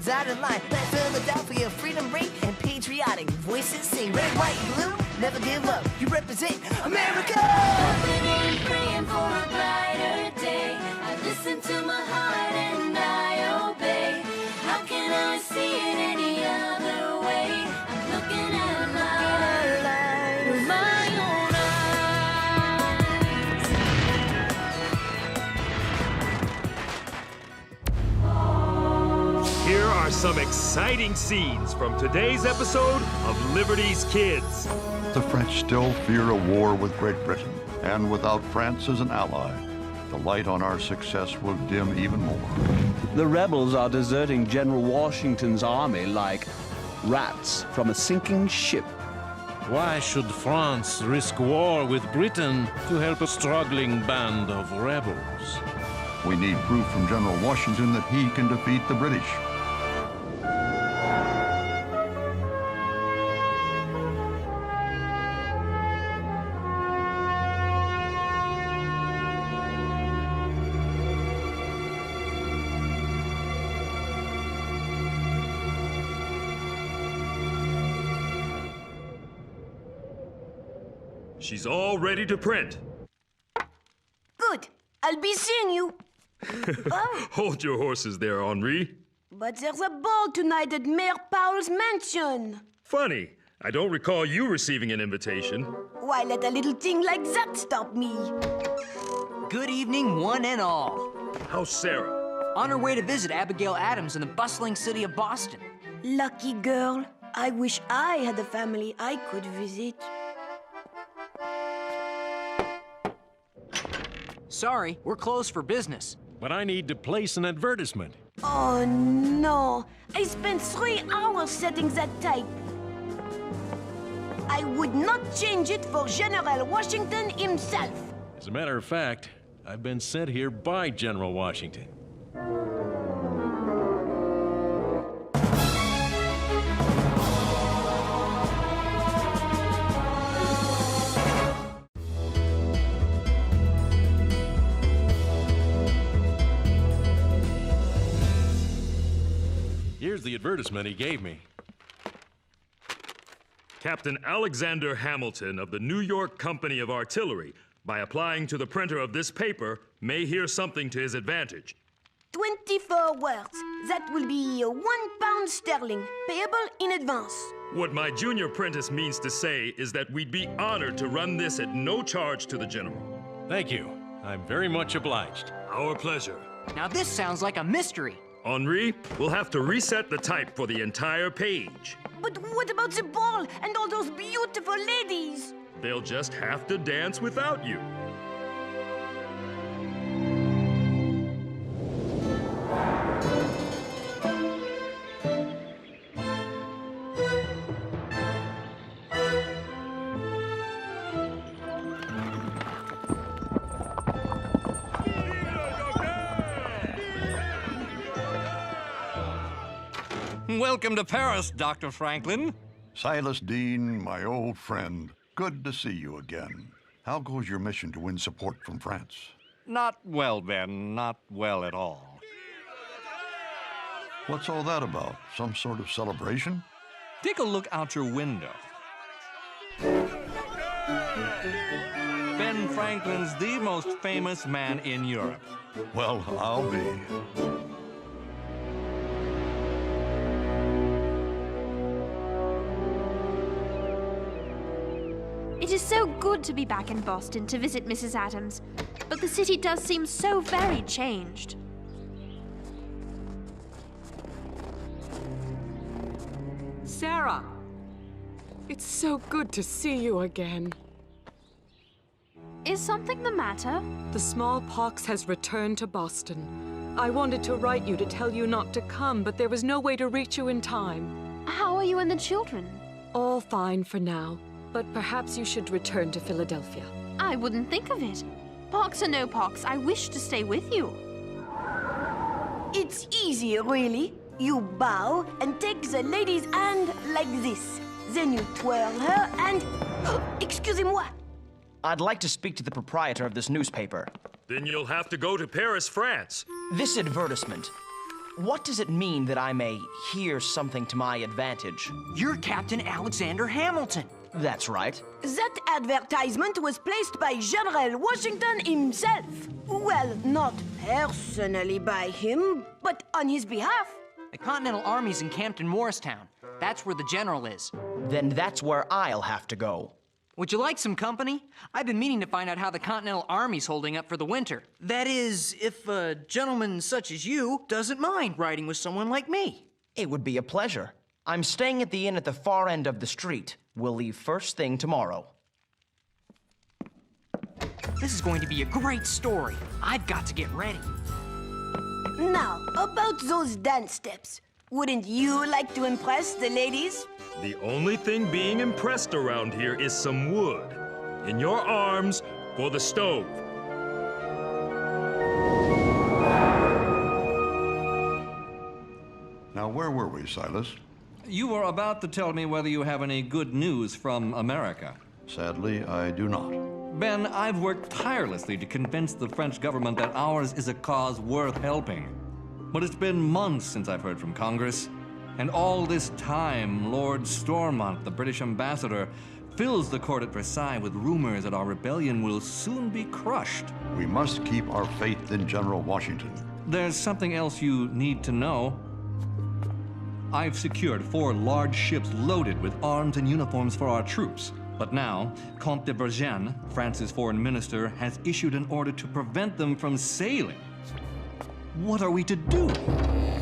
kids out of line. Let Philadelphia freedom ring and patriotic voices sing. Red, white, blue, never give up. You represent America. Hoping and praying for a brighter day. I listen to my heart and I obey. How can I see it any other way? I'm looking at life with my own eyes. Here are some exciting scenes from today's episode of Liberty's Kids. The French still fear a war with Great Britain, and without France as an ally, the light on our success will dim even more. The rebels are deserting General Washington's army like rats from a sinking ship. Why should France risk war with Britain to help a struggling band of rebels? We need proof from General Washington that he can defeat the British. She's all ready to print. Good. I'll be seeing you. Oh, Hold your horses there, Henri. but there's a ball tonight at Mayor Powell's mansion. Funny, I don't recall you receiving an invitation. Why let a little thing like that stop me? Good evening, one and all. How's Sarah? On her way to visit Abigail Adams in the bustling city of Boston. Lucky girl. I wish I had a family I could visit. Sorry, we're closed for business. But I need to place an advertisement. Oh no, I spent 3 hours setting that type. I would not change it for General Washington himself. As a matter of fact, I've been sent here by General Washington. Here's the advertisement he gave me. Captain Alexander Hamilton of the New York Company of Artillery, by applying to the printer of this paper, may hear something to his advantage. 24 words. That will be £1 sterling, payable in advance. What my junior apprentice means to say is that we'd be honored to run this at no charge to the General. Thank you. I'm very much obliged. Our pleasure. Now this sounds like a mystery. Henri, we'll have to reset the type for the entire page. But what about the ball and all those beautiful ladies? They'll just have to dance without you. Welcome to Paris, Dr. Franklin. Silas Dean, my old friend, good to see you again. How goes your mission to win support from France? Not well, Ben, not well at all. What's all that about? Some sort of celebration? Take a look out your window. Ben Franklin's the most famous man in Europe. Well, I'll be. It is so good to be back in Boston to visit Mrs. Adams, but the city does seem so very changed. Sarah! It's so good to see you again. Is something the matter? The smallpox has returned to Boston. I wanted to write you to tell you not to come, but there was no way to reach you in time. How are you and the children? All fine for now, but perhaps you should return to Philadelphia. I wouldn't think of it. Pox or no pox, I wish to stay with you. It's easy, really. You bow and take the lady's hand like this. Then you twirl her and... Excusez-moi. I'd like to speak to the proprietor of this newspaper. Then you'll have to go to Paris, France. This advertisement. What does it mean that I may hear something to my advantage? You're Captain Alexander Hamilton. That's right. That advertisement was placed by General Washington himself. Well, not personally by him, but on his behalf. The Continental Army's encamped in Morristown. That's where the general is. Then that's where I'll have to go. Would you like some company? I've been meaning to find out how the Continental Army's holding up for the winter. That is, if a gentleman such as you doesn't mind riding with someone like me. It would be a pleasure. I'm staying at the inn at the far end of the street. We'll leave first thing tomorrow. This is going to be a great story. I've got to get ready. Now, about those dance steps. Wouldn't you like to impress the ladies? The only thing being impressed around here is some wood. In your arms for the stove. Now, where were we, Silas? You were about to tell me whether you have any good news from America. Sadly, I do not. Ben, I've worked tirelessly to convince the French government that ours is a cause worth helping. But it's been months since I've heard from Congress. And all this time, Lord Stormont, the British ambassador, fills the court at Versailles with rumors that our rebellion will soon be crushed. We must keep our faith in General Washington. There's something else you need to know. I've secured 4 large ships loaded with arms and uniforms for our troops. But now, Comte de Vergennes, France's foreign minister, has issued an order to prevent them from sailing. What are we to do?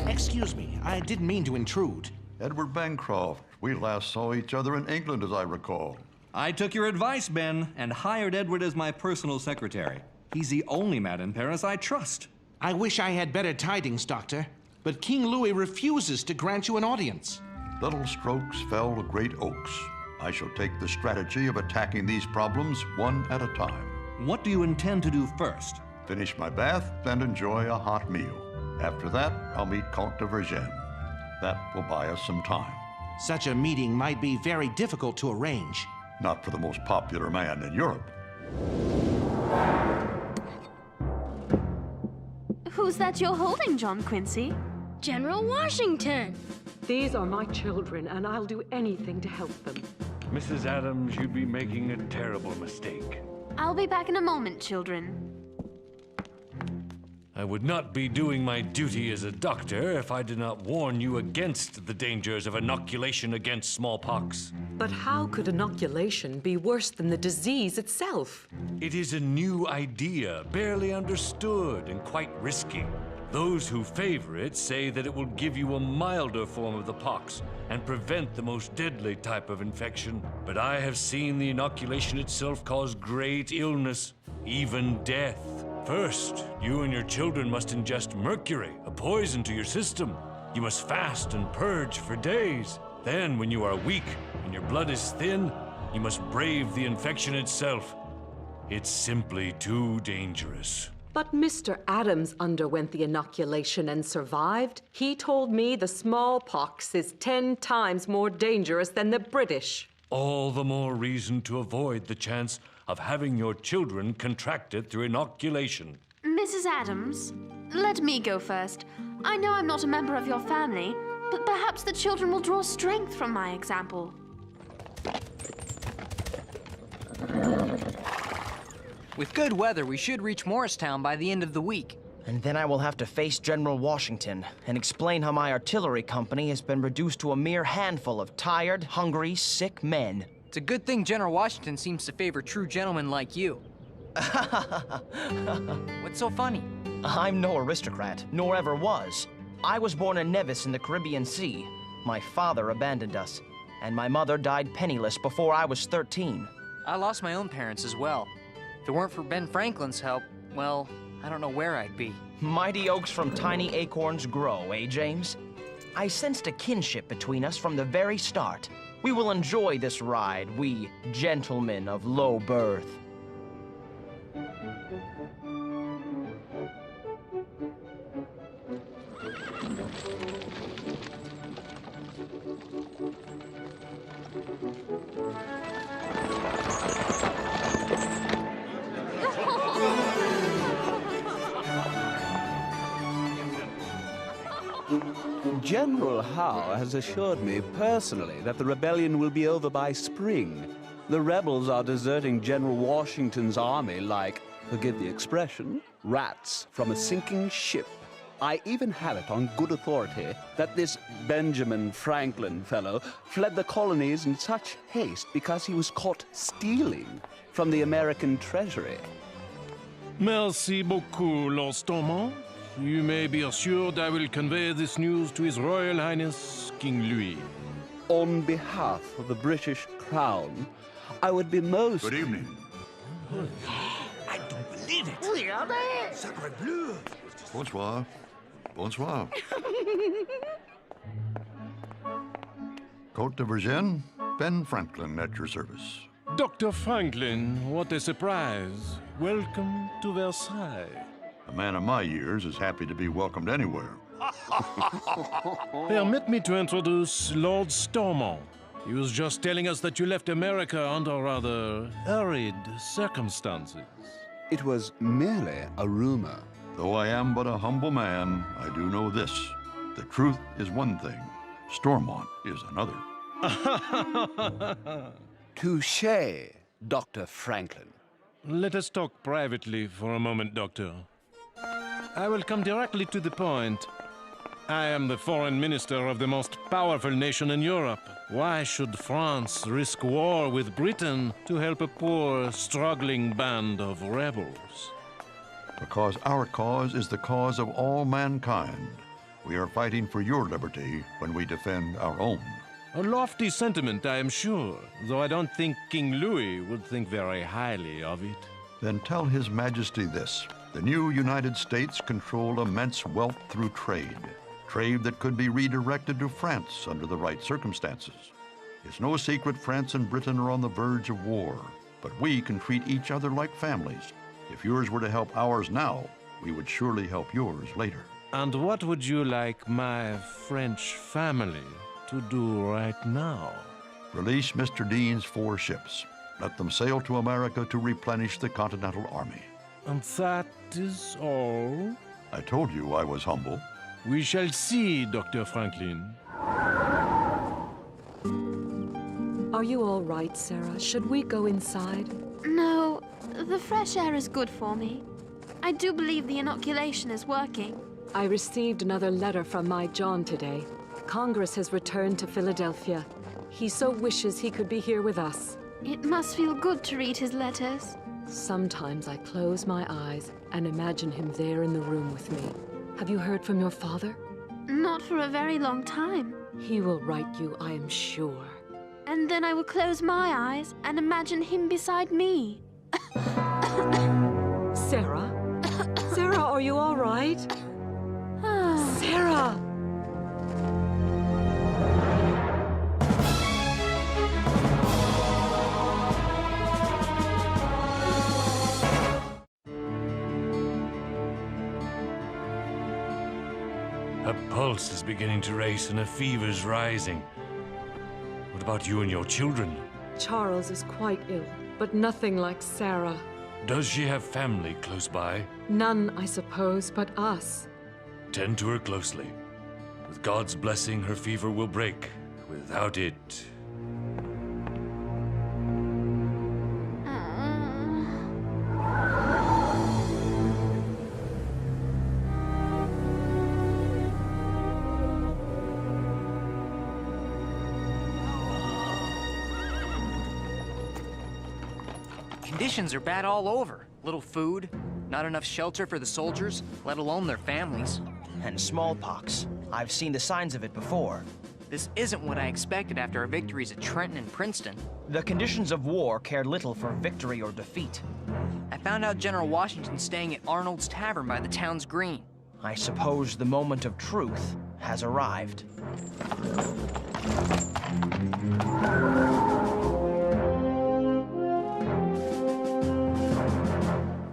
Excuse me, I didn't mean to intrude. Edward Bancroft, we last saw each other in England, as I recall. I took your advice, Ben, and hired Edward as my personal secretary. He's the only man in Paris I trust. I wish I had better tidings, Doctor, but King Louis refuses to grant you an audience. Little strokes fell great oaks. I shall take the strategy of attacking these problems one at a time. What do you intend to do first? Finish my bath and enjoy a hot meal. After that, I'll meet Comte de Vergennes. That will buy us some time. Such a meeting might be very difficult to arrange. Not for the most popular man in Europe. Who's that you're holding, John Quincy? General Washington. These are my children, and I'll do anything to help them. Mrs. Adams, you'd be making a terrible mistake. I'll be back in a moment, children. I would not be doing my duty as a doctor if I did not warn you against the dangers of inoculation against smallpox. But how could inoculation be worse than the disease itself? It is a new idea, barely understood and quite risky. Those who favor it say that it will give you a milder form of the pox and prevent the most deadly type of infection. But I have seen the inoculation itself cause great illness, even death. First, you and your children must ingest mercury, a poison to your system. You must fast and purge for days. Then, when you are weak and your blood is thin, you must brave the infection itself. It's simply too dangerous. But Mr. Adams underwent the inoculation and survived. He told me the smallpox is 10 times more dangerous than the British. All the more reason to avoid the chance of having your children contracted through inoculation. Mrs. Adams, let me go first. I know I'm not a member of your family, but perhaps the children will draw strength from my example. With good weather, we should reach Morristown by the end of the week. And then I will have to face General Washington and explain how my artillery company has been reduced to a mere handful of tired, hungry, sick men. It's a good thing General Washington seems to favor true gentlemen like you. What's so funny? I'm no aristocrat, nor ever was. I was born in Nevis in the Caribbean Sea. My father abandoned us, and my mother died penniless before I was 13. I lost my own parents as well. If it weren't for Ben Franklin's help, well, I don't know where I'd be. Mighty oaks from tiny acorns grow, eh, James? I sensed a kinship between us from the very start. We will enjoy this ride, we gentlemen of low birth. General Howe has assured me personally that the rebellion will be over by spring. The rebels are deserting General Washington's army like, forgive the expression, rats from a sinking ship. I even have it on good authority that this Benjamin Franklin fellow fled the colonies in such haste because he was caught stealing from the American treasury. Merci beaucoup, Lord Stormont. You may be assured I will convey this news to His Royal Highness King Louis. On behalf of the British Crown, I would be most... Good evening. I don't believe it. Sacre bleu. Bonsoir. Bonsoir. Côte de Virgin, Ben Franklin at your service. Dr. Franklin, what a surprise. Welcome to Versailles. A man of my years is happy to be welcomed anywhere. Permit me to introduce Lord Stormont. He was just telling us that you left America under rather hurried circumstances. It was merely a rumor. Though I am but a humble man, I do know this. The truth is one thing. Stormont is another. Touché, Dr. Franklin. Let us talk privately for a moment, Doctor. I will come directly to the point. I am the foreign minister of the most powerful nation in Europe. Why should France risk war with Britain to help a poor, struggling band of rebels? Because our cause is the cause of all mankind. We are fighting for your liberty when we defend our own. A lofty sentiment, I am sure, though I don't think King Louis would think very highly of it. Then tell His Majesty this. The new United States control immense wealth through trade. Trade that could be redirected to France under the right circumstances. It's no secret France and Britain are on the verge of war, but we can treat each other like families. If yours were to help ours now, we would surely help yours later. And what would you like my French family to do right now? Release Mr. Dean's 4 ships. Let them sail to America to replenish the Continental Army. And that is all? I told you I was humble. We shall see, Dr. Franklin. Are you all right, Sarah? Should we go inside? No, the fresh air is good for me. I do believe the inoculation is working. I received another letter from my John today. Congress has returned to Philadelphia. He so wishes he could be here with us. It must feel good to read his letters. Sometimes I close my eyes and imagine him there in the room with me. Have you heard from your father? Not for a very long time. He will write you, I am sure. And then I will close my eyes and imagine him beside me. Sarah? Sarah, are you all right? Sarah! Her pulse is beginning to race and her fever's rising. What about you and your children? Charles is quite ill, but nothing like Sarah. Does she have family close by? None, I suppose, but us. Tend to her closely. With God's blessing, her fever will break. Without it... Conditions are bad all over. Little food, not enough shelter for the soldiers, let alone their families. And smallpox. I've seen the signs of it before. This isn't what I expected after our victories at Trenton and Princeton. The conditions of war care little for victory or defeat. I found out General Washington's staying at Arnold's Tavern by the town's green. I suppose the moment of truth has arrived.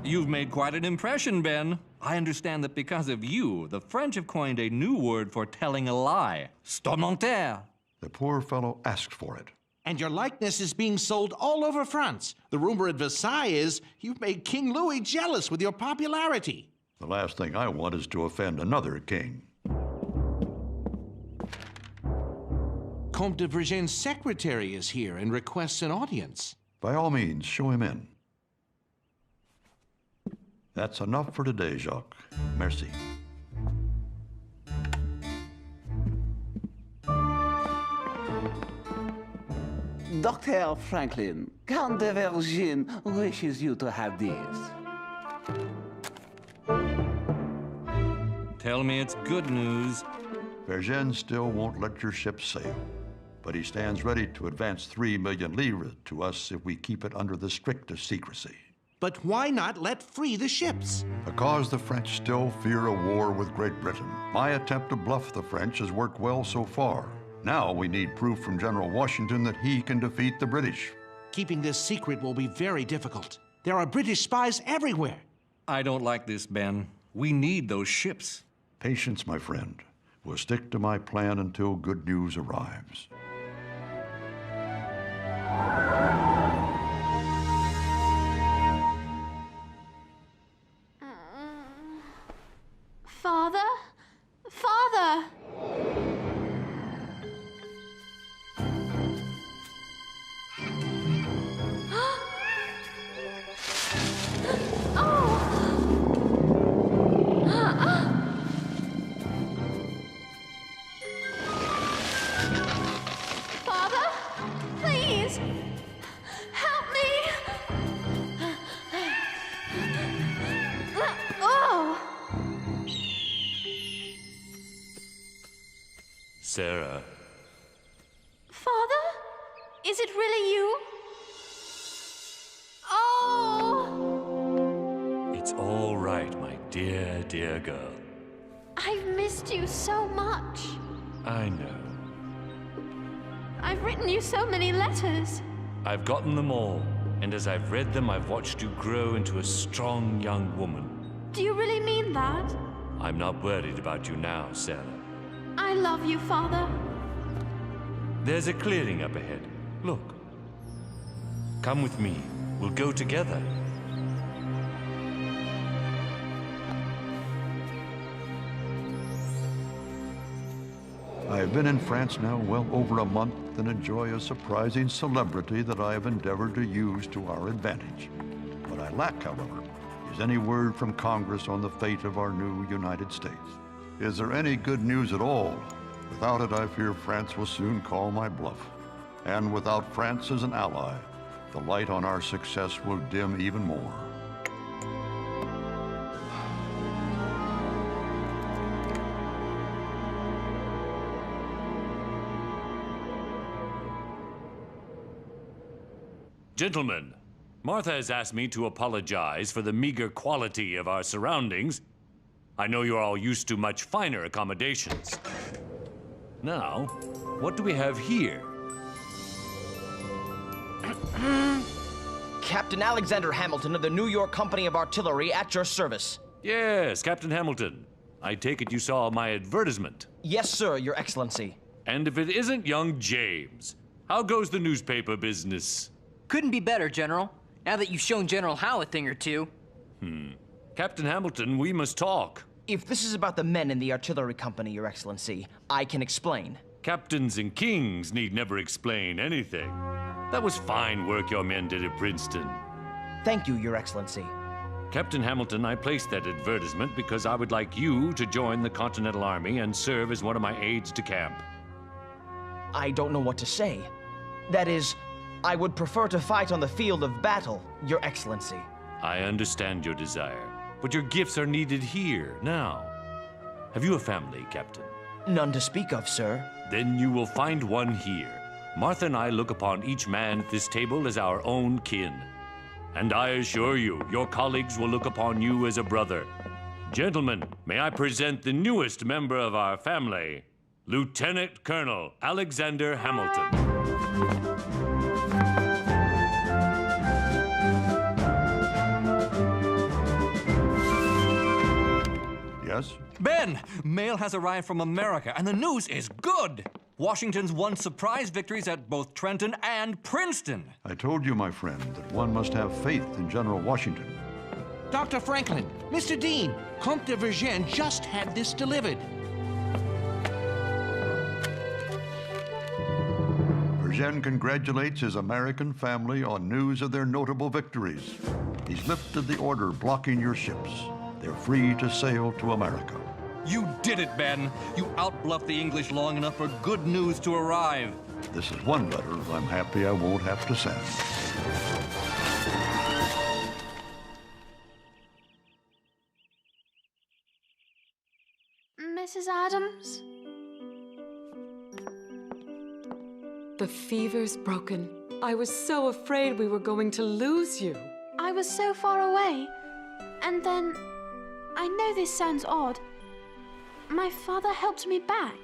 You've made quite an impression, Ben. I understand that because of you, the French have coined a new word for telling a lie. Stormenter. The poor fellow asked for it. And your likeness is being sold all over France. The rumor at Versailles is you've made King Louis jealous with your popularity. The last thing I want is to offend another king. Comte de Vergennes' secretary is here and requests an audience. By all means, show him in. That's enough for today, Jacques. Merci. Dr. Franklin, Count de Vergennes wishes you to have this. Tell me it's good news. Vergennes still won't let your ship sail, but he stands ready to advance 3 million livres to us if we keep it under the strictest secrecy. But why not let free the ships? Because the French still fear a war with Great Britain. My attempt to bluff the French has worked well so far. Now we need proof from General Washington that he can defeat the British. Keeping this secret will be very difficult. There are British spies everywhere. I don't like this, Ben. We need those ships. Patience, my friend. We'll stick to my plan until good news arrives. Father? Father! Sarah. Father? Is it really you? Oh! It's all right, my dear, dear girl. I've missed you so much. I know. I've written you so many letters. I've gotten them all, and as I've read them, I've watched you grow into a strong young woman. Do you really mean that? I'm not worried about you now, Sarah. I love you, Father. There's a clearing up ahead. Look. Come with me. We'll go together. I've been in France now well over a month and enjoy a surprising celebrity that I have endeavored to use to our advantage. What I lack, however, is any word from Congress on the fate of our new United States. Is there any good news at all? Without it, I fear France will soon call my bluff. And without France as an ally, the light on our success will dim even more. Gentlemen, Martha has asked me to apologize for the meager quality of our surroundings. I know you're all used to much finer accommodations. Now, what do we have here? Captain Alexander Hamilton of the New York Company of Artillery at your service. Yes, Captain Hamilton. I take it you saw my advertisement. Yes, sir, Your Excellency. And if it isn't young James, how goes the newspaper business? Couldn't be better, General. Now that you've shown General Howe a thing or two. Captain Hamilton, we must talk. If this is about the men in the artillery company, Your Excellency, I can explain. Captains and kings need never explain anything. That was fine work your men did at Princeton. Thank you, Your Excellency. Captain Hamilton, I placed that advertisement because I would like you to join the Continental Army and serve as one of my aides de camp. I don't know what to say. That is, I would prefer to fight on the field of battle, Your Excellency. I understand your desire, but your gifts are needed here, now. Have you a family, Captain? None to speak of, sir. Then you will find one here. Martha and I look upon each man at this table as our own kin. And I assure you, your colleagues will look upon you as a brother. Gentlemen, may I present the newest member of our family, Lieutenant Colonel Alexander Hamilton. Yes? Ben, mail has arrived from America, and the news is good. Washington's won surprise victories at both Trenton and Princeton. I told you, my friend, that one must have faith in General Washington. Dr. Franklin, Mr. Dean, Comte de Vergennes just had this delivered. Eugene congratulates his American family on news of their notable victories. He's lifted the order blocking your ships. They're free to sail to America. You did it, Ben. You outbluffed the English long enough for good news to arrive. This is one letter I'm happy I won't have to send. Mrs. Adams? The fever's broken. I was so afraid we were going to lose you. I was so far away. And then, I know this sounds odd, my father helped me back.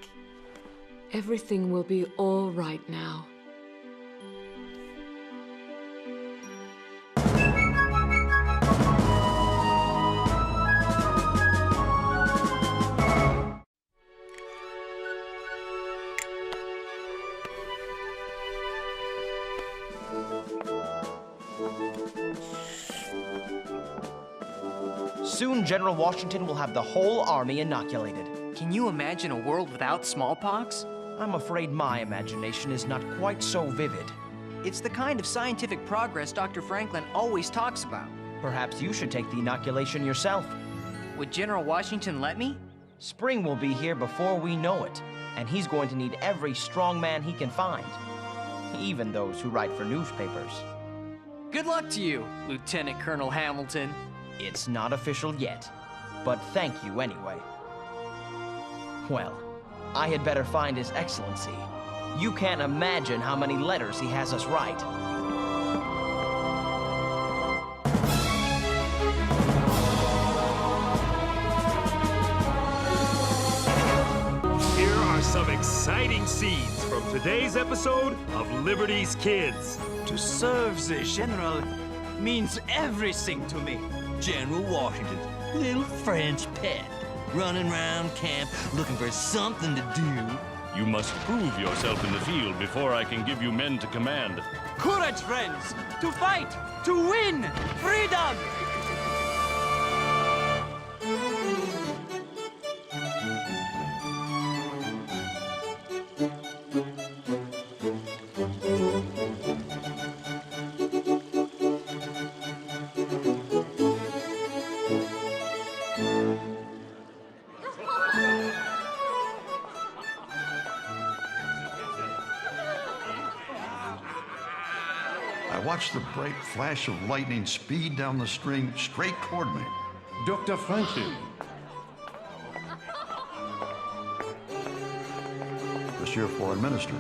Everything will be all right now. Soon, General Washington will have the whole army inoculated. Can you imagine a world without smallpox? I'm afraid my imagination is not quite so vivid. It's the kind of scientific progress Dr. Franklin always talks about. Perhaps you should take the inoculation yourself. Would General Washington let me? Spring will be here before we know it, and he's going to need every strong man he can find, even those who write for newspapers. Good luck to you, Lieutenant Colonel Hamilton. It's not official yet, but thank you anyway. Well, I had better find His Excellency. You can't imagine how many letters he has us write. Here are some exciting scenes from today's episode of Liberty's Kids. To serve the General means everything to me. General Washington's little French pet, running around camp looking for something to do. You must prove yourself in the field before I can give you men to command. Courage, friends! To fight! To win! Freedom! I watched the bright flash of lightning speed down the string straight toward me. Dr. Franklin. Monsieur Foreign Minister.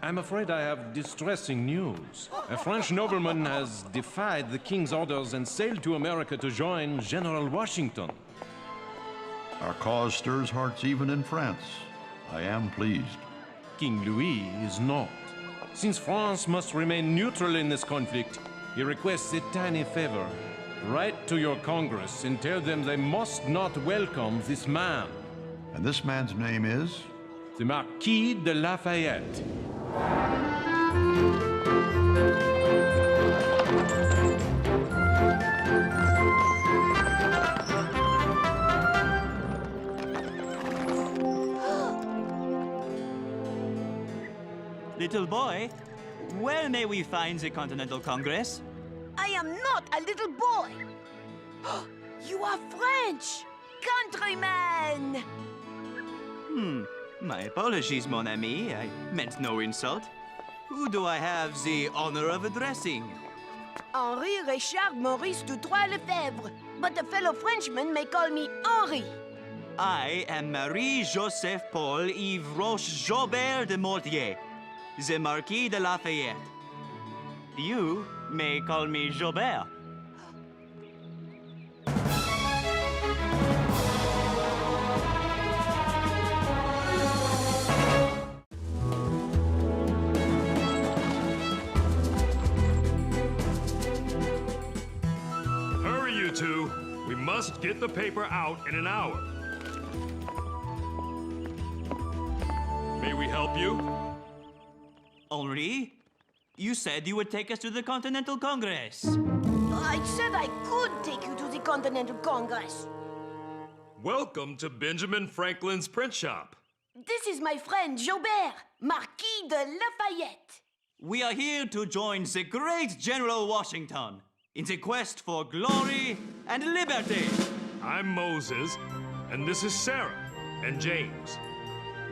I'm afraid I have distressing news. A French nobleman has defied the king's orders and sailed to America to join General Washington. Our cause stirs hearts even in France. I am pleased. King Louis is not. Since France must remain neutral in this conflict, he requests a tiny favor. Write to your Congress and tell them they must not welcome this man. And this man's name is? The Marquis de Lafayette. Little boy, where may we find the Continental Congress? I am not a little boy. You are French, countryman. My apologies, mon ami. I meant no insult. Who do I have the honor of addressing? Henri Richard Maurice Dutroy Lefebvre, but a fellow Frenchman may call me Henri. I am Marie-Joseph Paul Yves Roche Jobert de Mortier, the Marquis de Lafayette. You may call me Jobert. Hurry, you two. We must get the paper out in an hour. May we help you? Henri, you said you would take us to the Continental Congress. I said I could take you to the Continental Congress. Welcome to Benjamin Franklin's print shop. This is my friend Jobert, Marquis de Lafayette. We are here to join the great General Washington in the quest for glory and liberty. I'm Moses, and this is Sarah and James.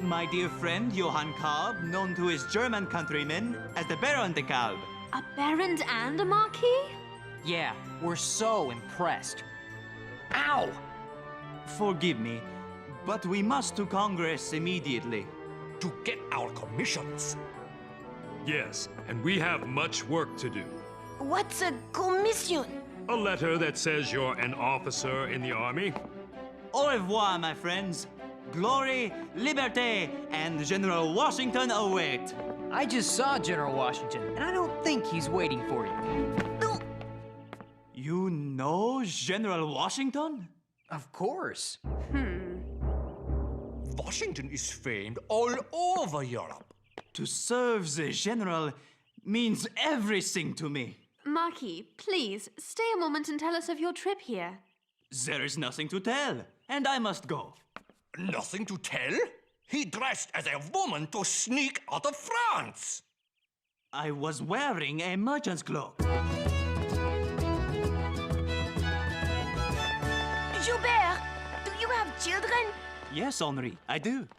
My dear friend Johann Kalb, known to his German countrymen as the Baron de Kalb. A baron and a marquis? Yeah, we're so impressed. Ow! Forgive me, but we must to Congress immediately. To get our commissions. Yes, and we have much work to do. What's a commission? A letter that says you're an officer in the army. Au revoir, my friends. Glory, liberty, and General Washington await. I just saw General Washington, and I don't think he's waiting for you. You know General Washington? Of course. Washington is famed all over Europe. To serve the general means everything to me. Marquis, please, stay a moment and tell us of your trip here. There is nothing to tell, and I must go. Nothing to tell? He dressed as a woman to sneak out of France. I was wearing a merchant's cloak. Joubert, do you have children? Yes, Henri, I do.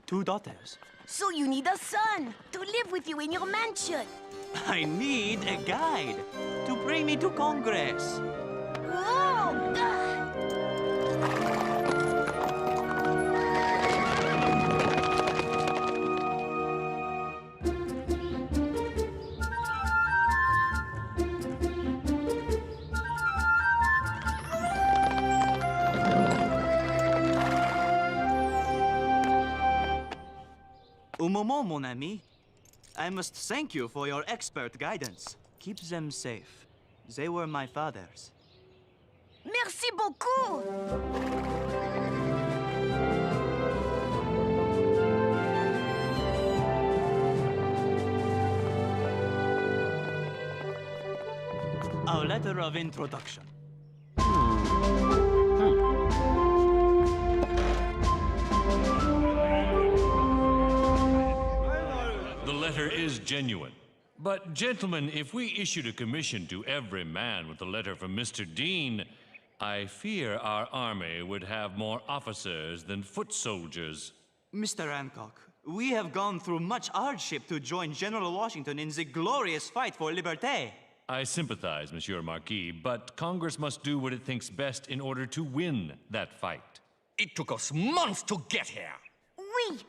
2 daughters. So you need a son to live with you in your mansion. I need a guide to bring me to Congress. Whoa! Un moment, mon ami. I must thank you for your expert guidance. Keep them safe. They were my father's. Merci beaucoup! Our letter of introduction. The letter is genuine. But, gentlemen, if we issued a commission to every man with a letter from Mr. Dean, I fear our army would have more officers than foot soldiers. Mr. Hancock, we have gone through much hardship to join General Washington in the glorious fight for liberté. I sympathize, Monsieur Marquis, but Congress must do what it thinks best in order to win that fight. It took us months to get here. Oui,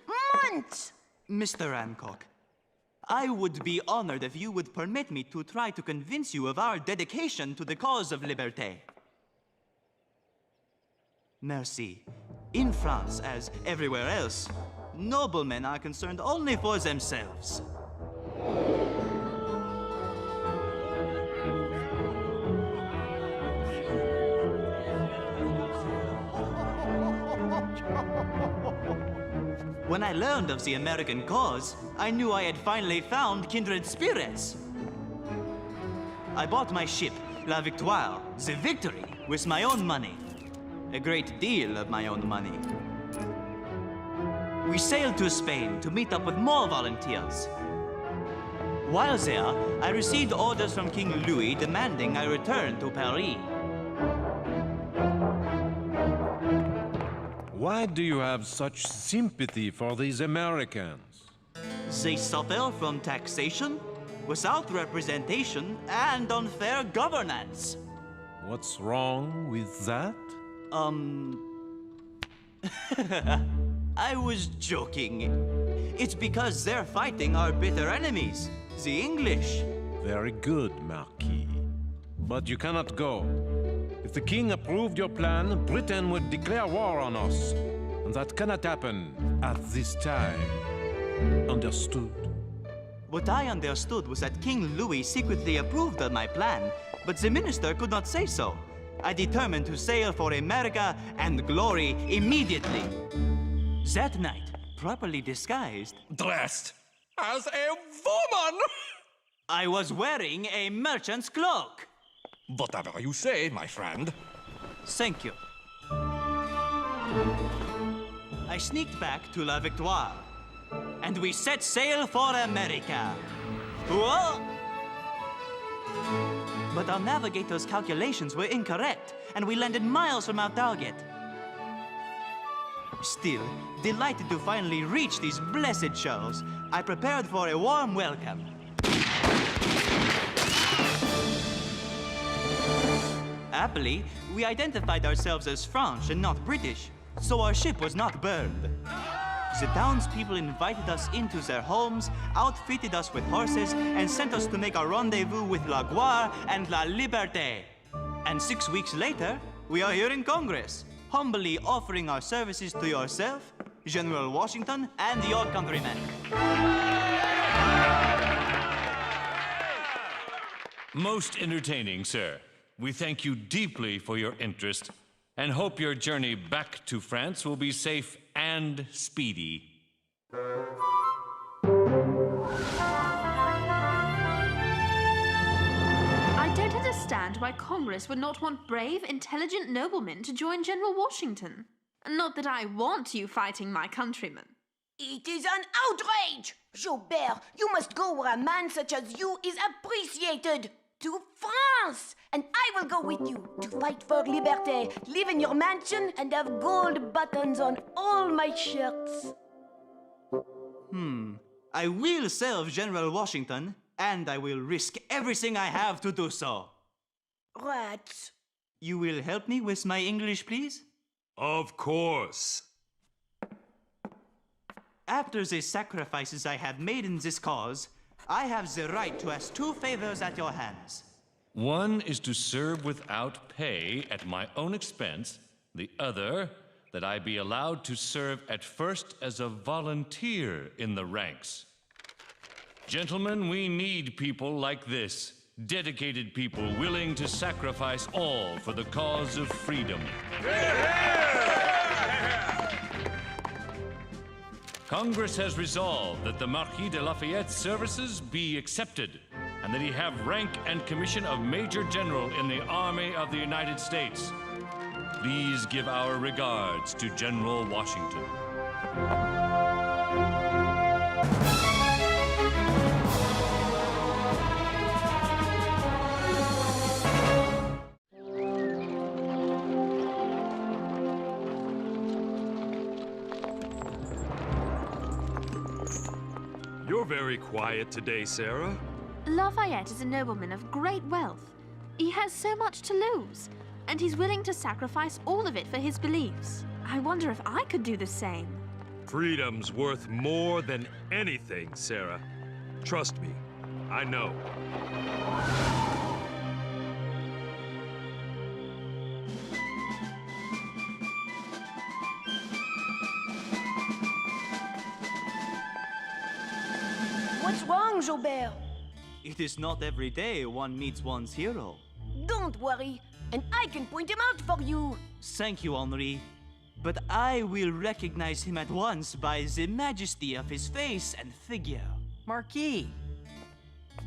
months! Mr. Hancock, I would be honored if you would permit me to try to convince you of our dedication to the cause of liberté. Merci. In France, as everywhere else, noblemen are concerned only for themselves. When I learned of the American cause, I knew I had finally found kindred spirits. I bought my ship, La Victoire, the Victory, with my own money. A great deal of my own money. We sailed to Spain to meet up with more volunteers. While there, I received orders from King Louis demanding I return to Paris. Why do you have such sympathy for these Americans? They suffer from taxation, without representation, and unfair governance. What's wrong with that? I was joking. It's because they're fighting our bitter enemies, the English. Very good, Marquis. But you cannot go. If the king approved your plan, Britain would declare war on us. And that cannot happen at this time. Understood? What I understood was that King Louis secretly approved of my plan, but the minister could not say so. I determined to sail for America and glory immediately. That night, properly disguised, Dressed as a woman! I was wearing a merchant's cloak. Whatever you say, my friend. Thank you. I sneaked back to La Victoire, and we set sail for America. Whoa! But our navigator's calculations were incorrect, and we landed miles from our target. Still, delighted to finally reach these blessed shores, I prepared for a warm welcome. Happily, we identified ourselves as French and not British, so our ship was not burned. The townspeople invited us into their homes, outfitted us with horses, and sent us to make a rendezvous with La Gloire and La Liberté. And 6 weeks later, we are here in Congress, humbly offering our services to yourself, General Washington, and your countrymen. Most entertaining, sir. We thank you deeply for your interest and hope your journey back to France will be safe and speedy. I don't understand why Congress would not want brave, intelligent noblemen to join General Washington. Not that I want you fighting my countrymen. It is an outrage! Joubert, you must go where a man such as you is appreciated. To France! And I will go with you to fight for liberté, live in your mansion, and have gold buttons on all my shirts. I will serve General Washington, and I will risk everything I have to do so. Rats. You will help me with my English, please? Of course. After the sacrifices I have made in this cause, I have the right to ask 2 favors at your hands. One is to serve without pay at my own expense. The other, that I be allowed to serve at first as a volunteer in the ranks. Gentlemen, we need people like this. Dedicated people willing to sacrifice all for the cause of freedom. Congress has resolved that the Marquis de Lafayette's services be accepted, and that he have rank and commission of Major General in the Army of the United States. Please give our regards to General Washington. You're very quiet today, Sarah. Lafayette is a nobleman of great wealth. He has so much to lose, and he's willing to sacrifice all of it for his beliefs. I wonder if I could do the same. Freedom's worth more than anything, Sarah. Trust me, I know. What's wrong, Joubert? It is not every day one meets one's hero. Don't worry, and I can point him out for you. Thank you, Henri. But I will recognize him at once by the majesty of his face and figure. Marquis,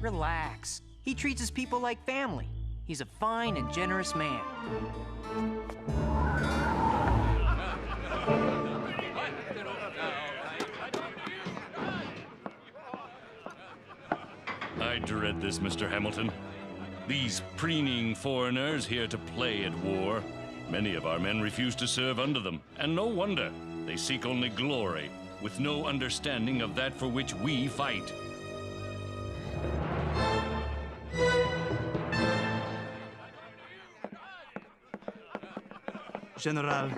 relax. He treats his people like family. He's a fine and generous man. I dread this, Mr. Hamilton. These preening foreigners here to play at war. Many of our men refuse to serve under them, and no wonder. They seek only glory, with no understanding of that for which we fight. General,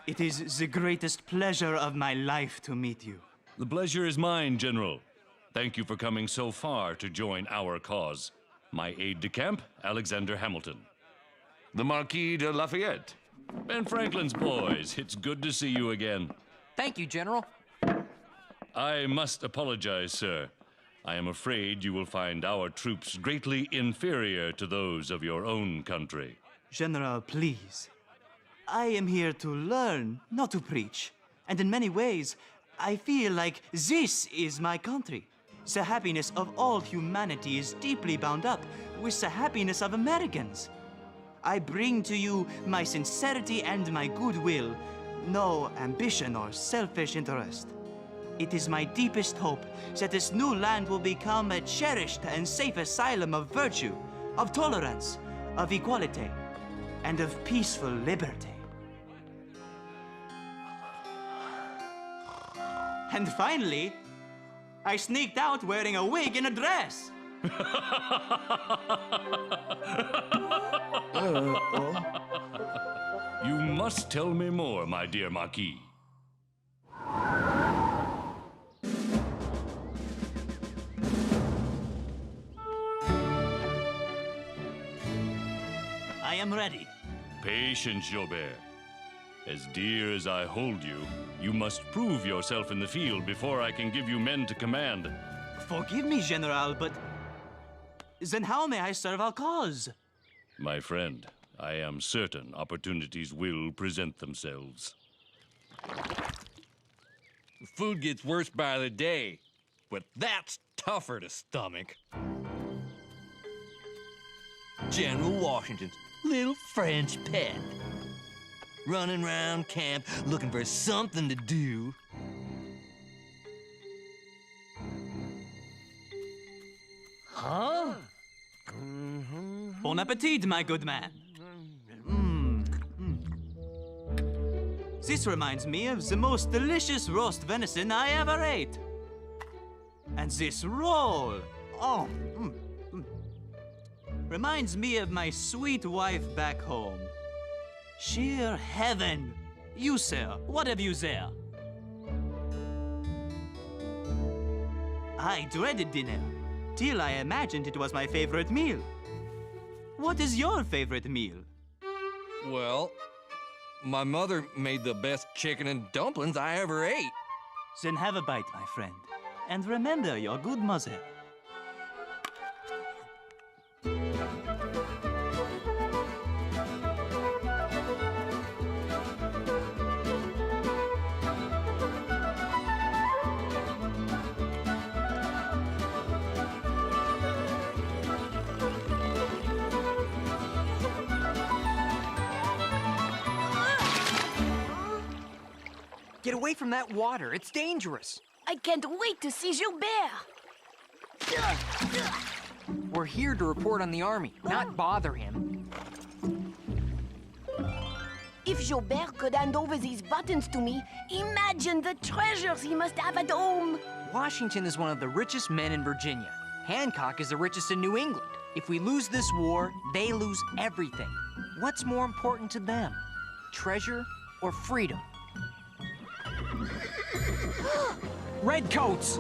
it is the greatest pleasure of my life to meet you. The pleasure is mine, General. Thank you for coming so far to join our cause. My aide-de-camp, Alexander Hamilton. The Marquis de Lafayette. Ben Franklin's boys, it's good to see you again. Thank you, General. I must apologize, sir. I am afraid you will find our troops greatly inferior to those of your own country. General, please. I am here to learn, not to preach. And in many ways, I feel like this is my country. The happiness of all humanity is deeply bound up with the happiness of Americans. I bring to you my sincerity and my goodwill, no ambition or selfish interest. It is my deepest hope that this new land will become a cherished and safe asylum of virtue, of tolerance, of equality, and of peaceful liberty. And finally, I sneaked out wearing a wig and a dress. You must tell me more, my dear Marquis. I am ready. Patience, Jobert. As dear as I hold you, you must prove yourself in the field before I can give you men to command. Forgive me, General, but then how may I serve our cause? My friend, I am certain opportunities will present themselves. Food gets worse by the day, but that's tougher to stomach. General Washington's little French pet. Running around camp looking for something to do. Huh? Bon appetit, my good man. This reminds me of the most delicious roast venison I ever ate. And this roll, reminds me of my sweet wife back home. Sheer heaven. You, sir, what have you there? I dreaded dinner, till I imagined it was my favorite meal. What is your favorite meal? Well, my mother made the best chicken and dumplings I ever ate. Then have a bite, my friend, and remember your good mother. Get away from that water. It's dangerous. I can't wait to see Gilbert. We're here to report on the army, not bother him. If Gilbert could hand over these buttons to me, imagine the treasures he must have at home. Washington is one of the richest men in Virginia. Hancock is the richest in New England. If we lose this war, they lose everything. What's more important to them? Treasure or freedom? Redcoats!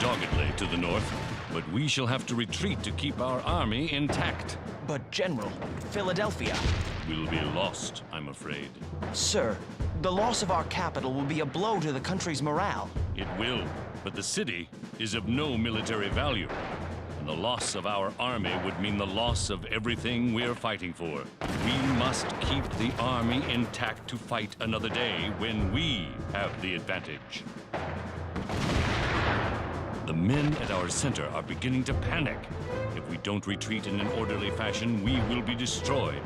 Doggedly to the north, but we shall have to retreat to keep our army intact. But, General, Philadelphia... will be lost, I'm afraid. Sir, the loss of our capital will be a blow to the country's morale. It will, but the city is of no military value. And the loss of our army would mean the loss of everything we're fighting for. We must keep the army intact to fight another day when we have the advantage. The men at our center are beginning to panic. If we don't retreat in an orderly fashion, we will be destroyed.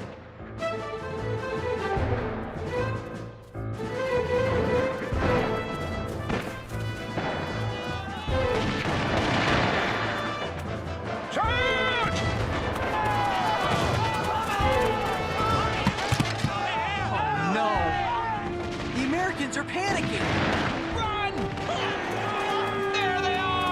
Charge! Oh, no! The Americans are panicking! Run! There they are!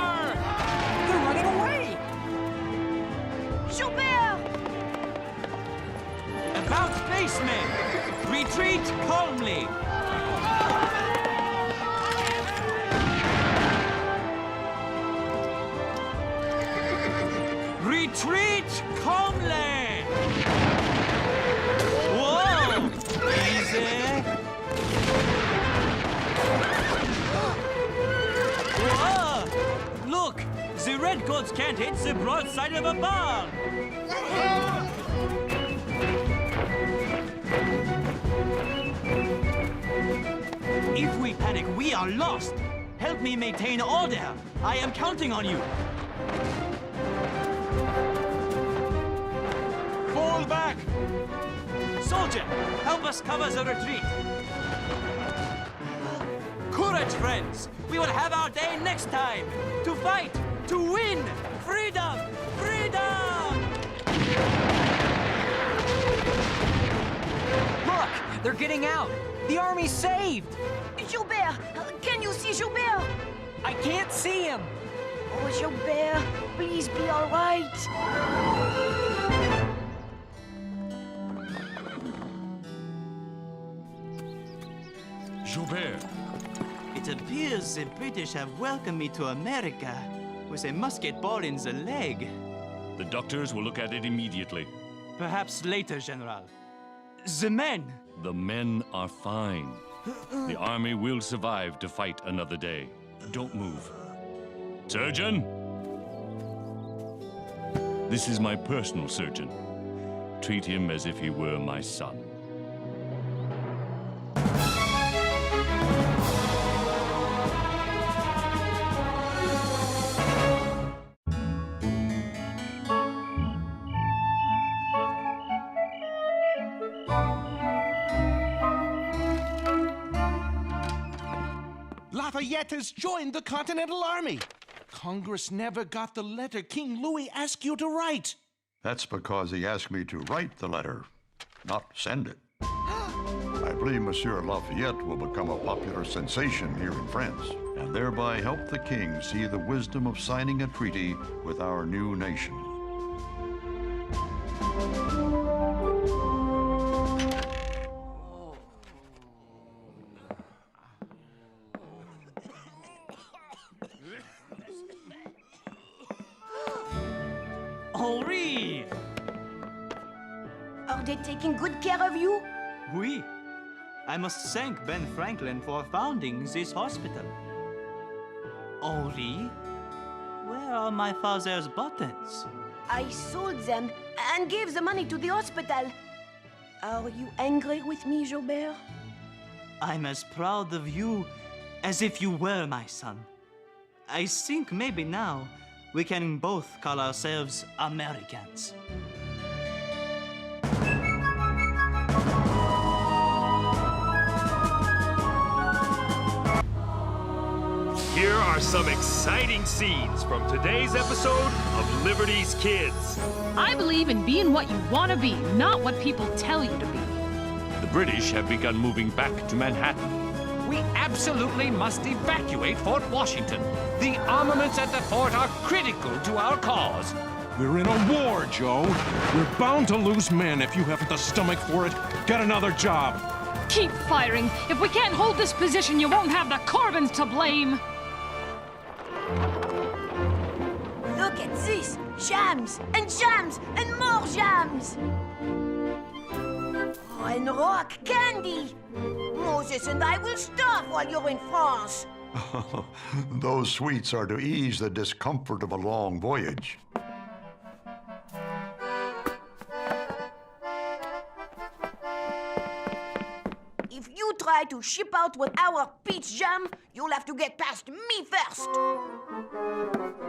redcoats can't hit the broadside of a barn! If we panic, we are lost! Help me maintain order! I am counting on you! Fall back! Soldier, help us cover the retreat! Courage, friends! We will have our day next time! To fight! To win! Freedom! Freedom! Look! They're getting out! The army's saved! Joubert! Can you see Joubert? I can't see him! Oh, Joubert, please be all right. Joubert! It appears the British have welcomed me to America with a musket ball in the leg. The doctors will look at it immediately. Perhaps later, General. The men! The men are fine. The army will survive to fight another day. Don't move. Surgeon? This is my personal surgeon. Treat him as if he were my son. Lafayette has joined the Continental Army. Congress never got the letter King Louis asked you to write. That's because he asked me to write the letter, not send it. I believe Monsieur Lafayette will become a popular sensation here in France, and thereby help the king see the wisdom of signing a treaty with our new nation. Henri! Are they taking good care of you? Oui. I must thank Ben Franklin for founding this hospital. Henri? Where are my father's buttons? I sold them and gave the money to the hospital. Are you angry with me, Joubert? I'm as proud of you as if you were my son. I think maybe now we can both call ourselves Americans. Here are some exciting scenes from today's episode of Liberty's Kids. I believe in being what you want to be, not what people tell you to be. The British have begun moving back to Manhattan. We absolutely must evacuate Fort Washington. The armaments at the fort are critical to our cause. We're in a war, Joe. We're bound to lose men if you haven't the stomach for it. Get another job. Keep firing. If we can't hold this position, you won't have the Corbins to blame. Look at this! Jams and more jams! Oh, and rock candy! Moses and I will starve while you're in France. Those sweets are to ease the discomfort of a long voyage. If you try to ship out with our peach jam, you'll have to get past me first.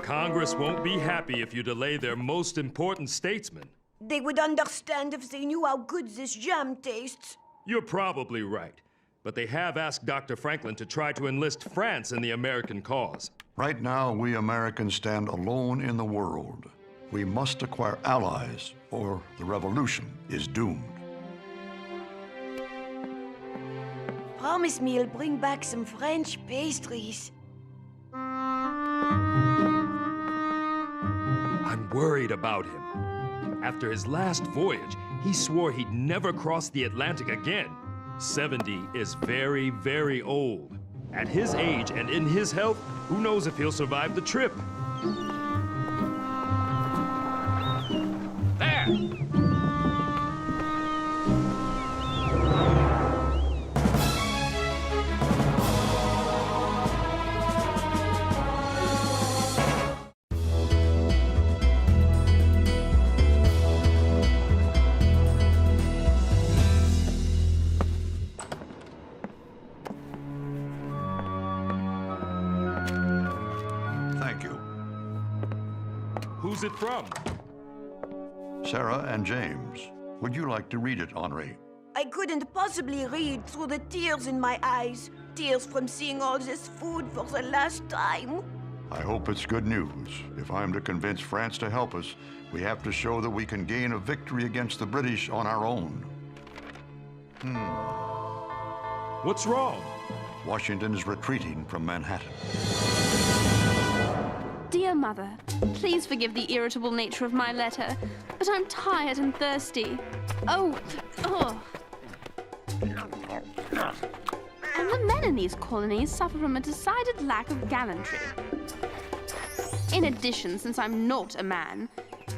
Congress won't be happy if you delay their most important statesman. They would understand if they knew how good this jam tastes. You're probably right. But they have asked Dr. Franklin to try to enlist France in the American cause. Right now, we Americans stand alone in the world. We must acquire allies, or the revolution is doomed. Promise me you'll bring back some French pastries. I'm worried about him. After his last voyage, he swore he'd never cross the Atlantic again. 70 is very, very old. At his age and in his health, who knows if he'll survive the trip? There! Who's it from? Sarah and James, would you like to read it, Henri? I couldn't possibly read through the tears in my eyes. Tears from seeing all this food for the last time. I hope it's good news. If I'm to convince France to help us, we have to show that we can gain a victory against the British on our own. What's wrong? Washington is retreating from Manhattan. Dear Mother, please forgive the irritable nature of my letter, but I'm tired and thirsty. Oh. And the men in these colonies suffer from a decided lack of gallantry. In addition, since I'm not a man,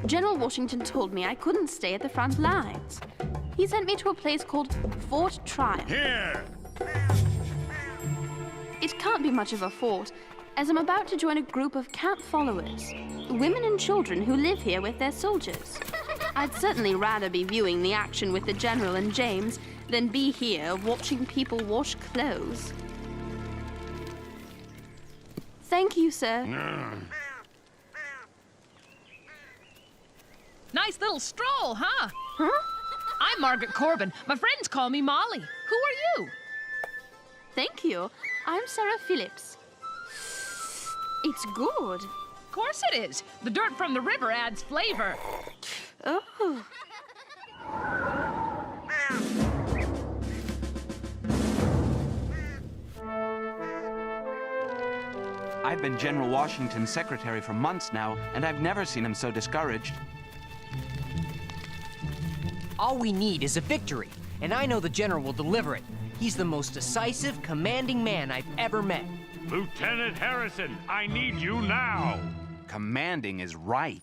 General Washington told me I couldn't stay at the front lines. He sent me to a place called Fort Triumph. Here! It can't be much of a fort, as I'm about to join a group of camp followers, women and children who live here with their soldiers. I'd certainly rather be viewing the action with the General and James than be here watching people wash clothes. Thank you, sir. Nice little stroll, huh? Huh? I'm Margaret Corbin. My friends call me Molly. Who are you? Thank you. I'm Sarah Phillips. It's good. Of course it is. The dirt from the river adds flavor. Oh. I've been General Washington's secretary for months now, and I've never seen him so discouraged. All we need is a victory, and I know the General will deliver it. He's the most decisive, commanding man I've ever met. Lieutenant Harrison, I need you now. Commanding is right.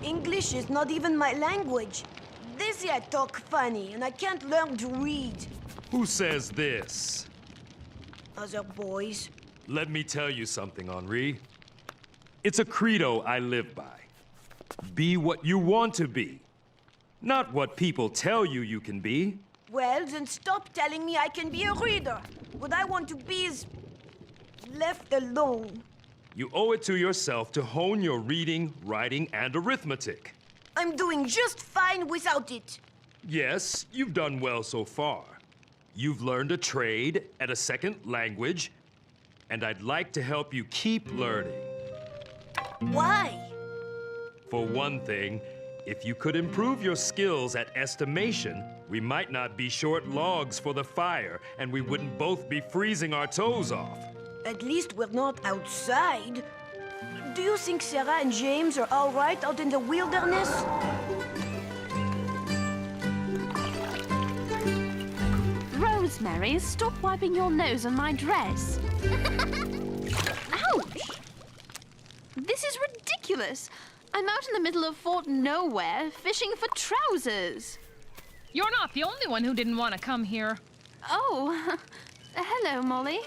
English is not even my language. This here talk funny, and I can't learn to read. Who says this? Other boys. Let me tell you something, Henri. It's a credo I live by. Be what you want to be, not what people tell you you can be. Well, then stop telling me I can be a reader. What I want to be is left alone. You owe it to yourself to hone your reading, writing, and arithmetic. I'm doing just fine without it. Yes, you've done well so far. You've learned a trade and a second language, and I'd like to help you keep learning. Why? For one thing, if you could improve your skills at estimation, we might not be short logs for the fire, and we wouldn't both be freezing our toes off. At least we're not outside. Do you think Sarah and James are all right out in the wilderness? Rosemary, stop wiping your nose on my dress. Ouch! This is ridiculous. I'm out in the middle of Fort Nowhere, fishing for trousers. You're not the only one who didn't want to come here. Oh, hello, Molly.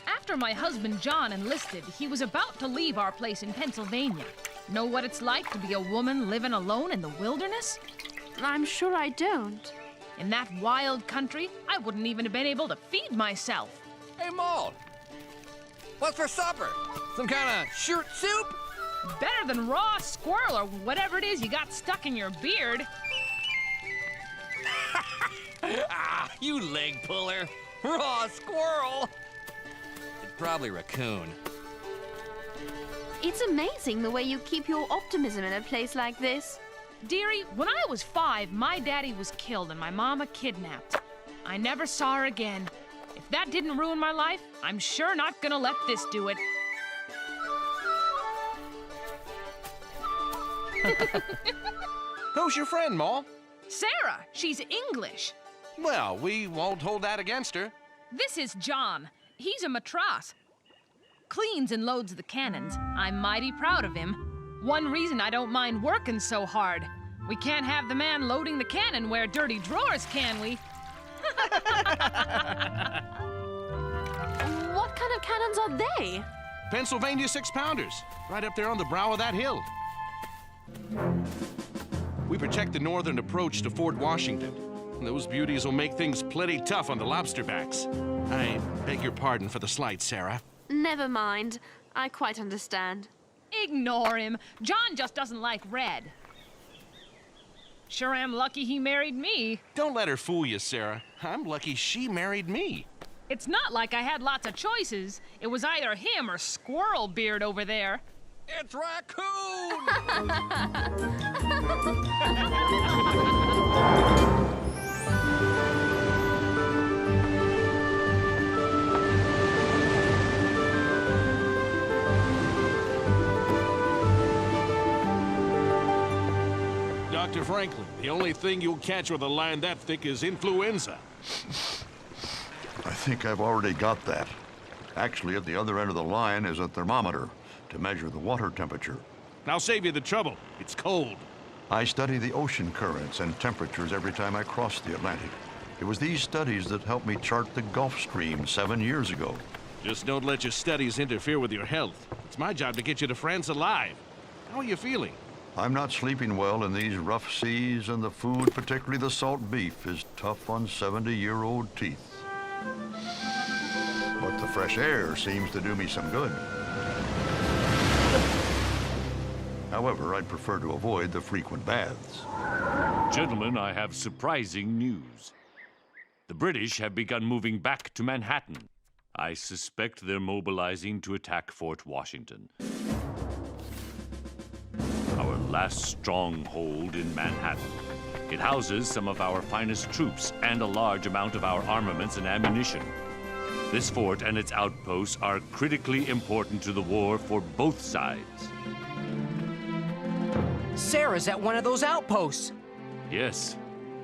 After my husband John enlisted, he was about to leave our place in Pennsylvania. Know what it's like to be a woman living alone in the wilderness? I'm sure I don't. In that wild country, I wouldn't even have been able to feed myself. Hey, Maud, what's for supper? Some kind of shirt soup? Better than raw squirrel or whatever it is you got stuck in your beard. Ah, you leg puller. Raw squirrel. It's probably raccoon. It's amazing the way you keep your optimism in a place like this. Dearie, when I was 5, my daddy was killed and my mama kidnapped. I never saw her again. If that didn't ruin my life, I'm sure not gonna let this do it. Who's your friend, Ma? Sarah, she's English. Well, we won't hold that against her. This is John. He's a matras. Cleans and loads the cannons. I'm mighty proud of him. One reason I don't mind working so hard. We can't have the man loading the cannon wear dirty drawers, can we? What kind of cannons are they? Pennsylvania 6-pounders, right up there on the brow of that hill. We protect the northern approach to Fort Washington. Those beauties will make things plenty tough on the lobster backs. I beg your pardon for the slight, Sarah. Never mind. I quite understand. Ignore him. John just doesn't like red. Sure am lucky he married me. Don't let her fool you, Sarah. I'm lucky she married me. It's not like I had lots of choices. It was either him or Squirrel Beard over there. It's Raccoon! Dr. Franklin, the only thing you'll catch with a line that thick is influenza. I think I've already got that. Actually, at the other end of the line is a thermometer to measure the water temperature. I'll save you the trouble. It's cold. I study the ocean currents and temperatures every time I cross the Atlantic. It was these studies that helped me chart the Gulf Stream 7 years ago. Just don't let your studies interfere with your health. It's my job to get you to France alive. How are you feeling? I'm not sleeping well in these rough seas, and the food, particularly the salt beef, is tough on 70-year-old teeth. But the fresh air seems to do me some good. However, I'd prefer to avoid the frequent baths. Gentlemen, I have surprising news. The British have begun moving back to Manhattan. I suspect they're mobilizing to attack Fort Washington. Our last stronghold in Manhattan. It houses some of our finest troops and a large amount of our armaments and ammunition. This fort and its outposts are critically important to the war for both sides. Sarah's at one of those outposts. Yes,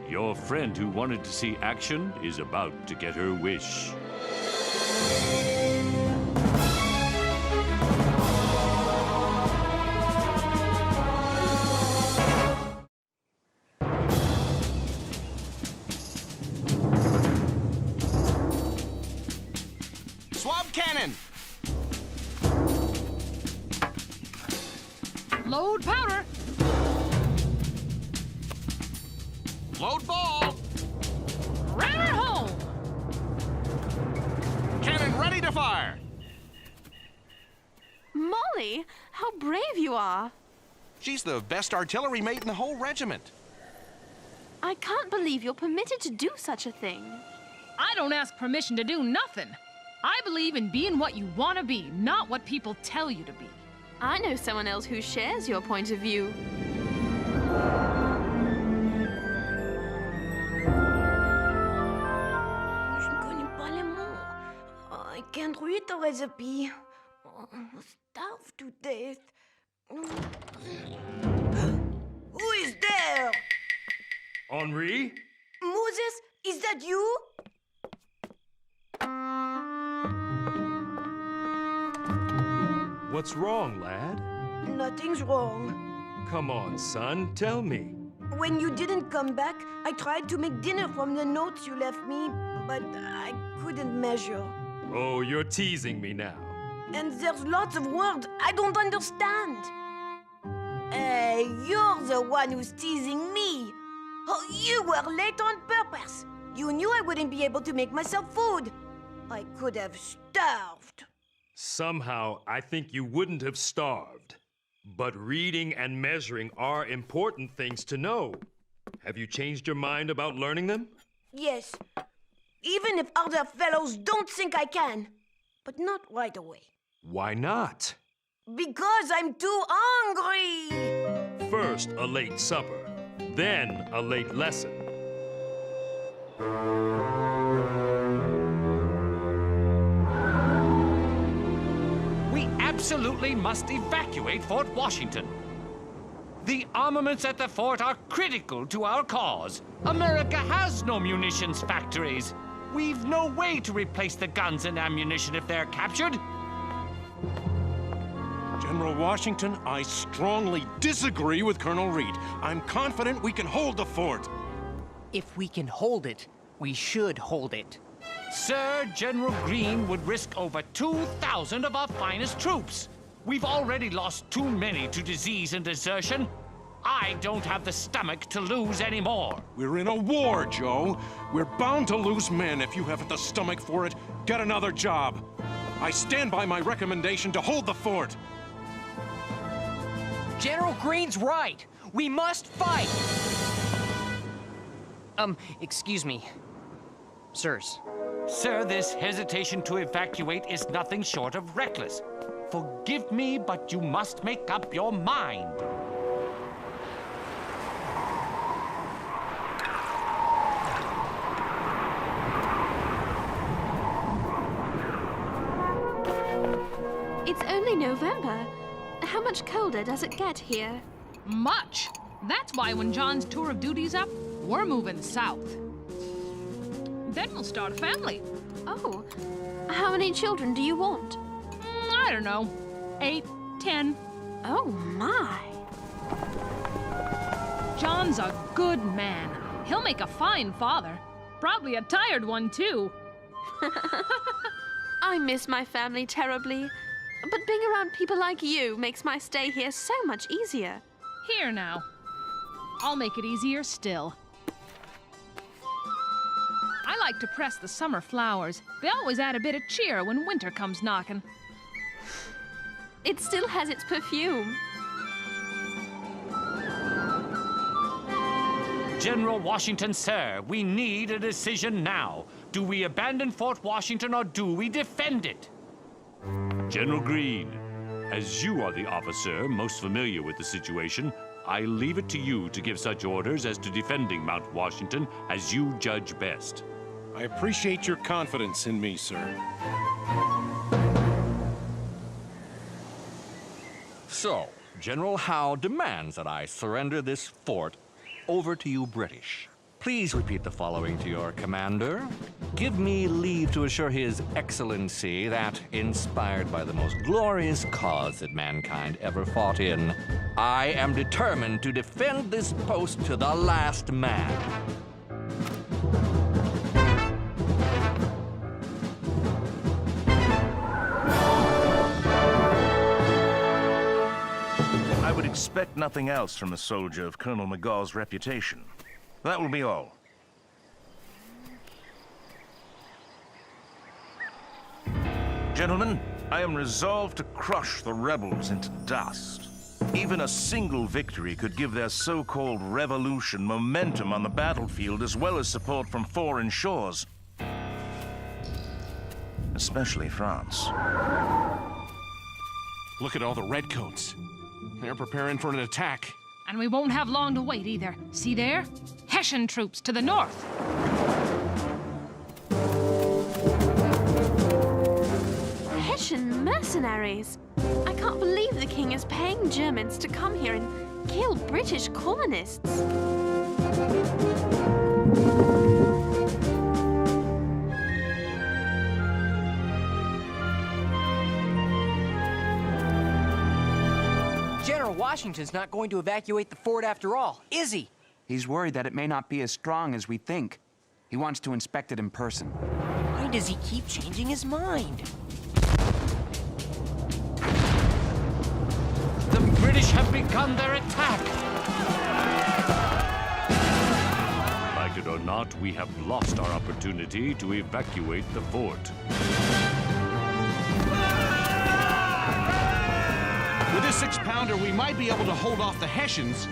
your friend who wanted to see action is about to get her wish. Swab cannon! Load powder. Load ball! Ram her home. Cannon ready to fire! Molly, how brave you are. She's the best artillery mate in the whole regiment. I can't believe you're permitted to do such a thing. I don't ask permission to do nothing. I believe in being what you want to be, not what people tell you to be. I know someone else who shares your point of view. Je ne connais pas les mots. I can't read the recipe. I'm starved to death. Who is there? Henri? Moses, is that you? What's wrong, lad? Nothing's wrong. Come on, son, tell me. When you didn't come back, I tried to make dinner from the notes you left me, but I couldn't measure. Oh, you're teasing me now. And there's lots of words I don't understand. Hey, you're the one who's teasing me. Oh, you were late on purpose. You knew I wouldn't be able to make myself food. I could have starved. Somehow, I think you wouldn't have starved. But reading and measuring are important things to know. Have you changed your mind about learning them? Yes. Even if other fellows don't think I can. But not right away. Why not? Because I'm too hungry. First, a late supper. Then, a late lesson. We absolutely must evacuate Fort Washington. The armaments at the fort are critical to our cause. America has no munitions factories. We've no way to replace the guns and ammunition if they're captured. General Washington, I strongly disagree with Colonel Reed. I'm confident we can hold the fort. If we can hold it, we should hold it. Sir, General Greene would risk over 2,000 of our finest troops. We've already lost too many to disease and desertion. I don't have the stomach to lose any more. We're in a war, Joe. We're bound to lose men. If you haven't the stomach for it, get another job. I stand by my recommendation to hold the fort. General Green's right. We must fight. Excuse me. Sirs. Sir, this hesitation to evacuate is nothing short of reckless. Forgive me, but you must make up your mind. It's only November. How much colder does it get here? Much. That's why when John's tour of duty's up, we're moving south. Then we'll start a family. Oh, how many children do you want? I don't know. 8, 10. Oh, my. John's a good man. He'll make a fine father. Probably a tired one, too. I miss my family terribly. But being around people like you makes my stay here so much easier. Here now. I'll make it easier still. I like to press the summer flowers. They always add a bit of cheer when winter comes knocking. It still has its perfume. General Washington, sir, we need a decision now. Do we abandon Fort Washington or do we defend it? General Greene, as you are the officer most familiar with the situation, I leave it to you to give such orders as to defending Mount Washington as you judge best. I appreciate your confidence in me, sir. So, General Howe demands that I surrender this fort over to you British. Please repeat the following to your commander. Give me leave to assure His Excellency that, inspired by the most glorious cause that mankind ever fought in, I am determined to defend this post to the last man. I would expect nothing else from a soldier of Colonel McGaw's reputation. That will be all. Gentlemen, I am resolved to crush the rebels into dust. Even a single victory could give their so-called revolution momentum on the battlefield as well as support from foreign shores. Especially France. Look at all the redcoats. They're preparing for an attack. And we won't have long to wait either. See there? Hessian troops to the north. Hessian mercenaries. I can't believe the king is paying Germans to come here and kill British colonists. General Washington's not going to evacuate the fort after all, is he? He's worried that it may not be as strong as we think. He wants to inspect it in person. Why does he keep changing his mind? The British have begun their attack! Like it or not, we have lost our opportunity to evacuate the fort. With this 6-pounder, we might be able to hold off the Hessians.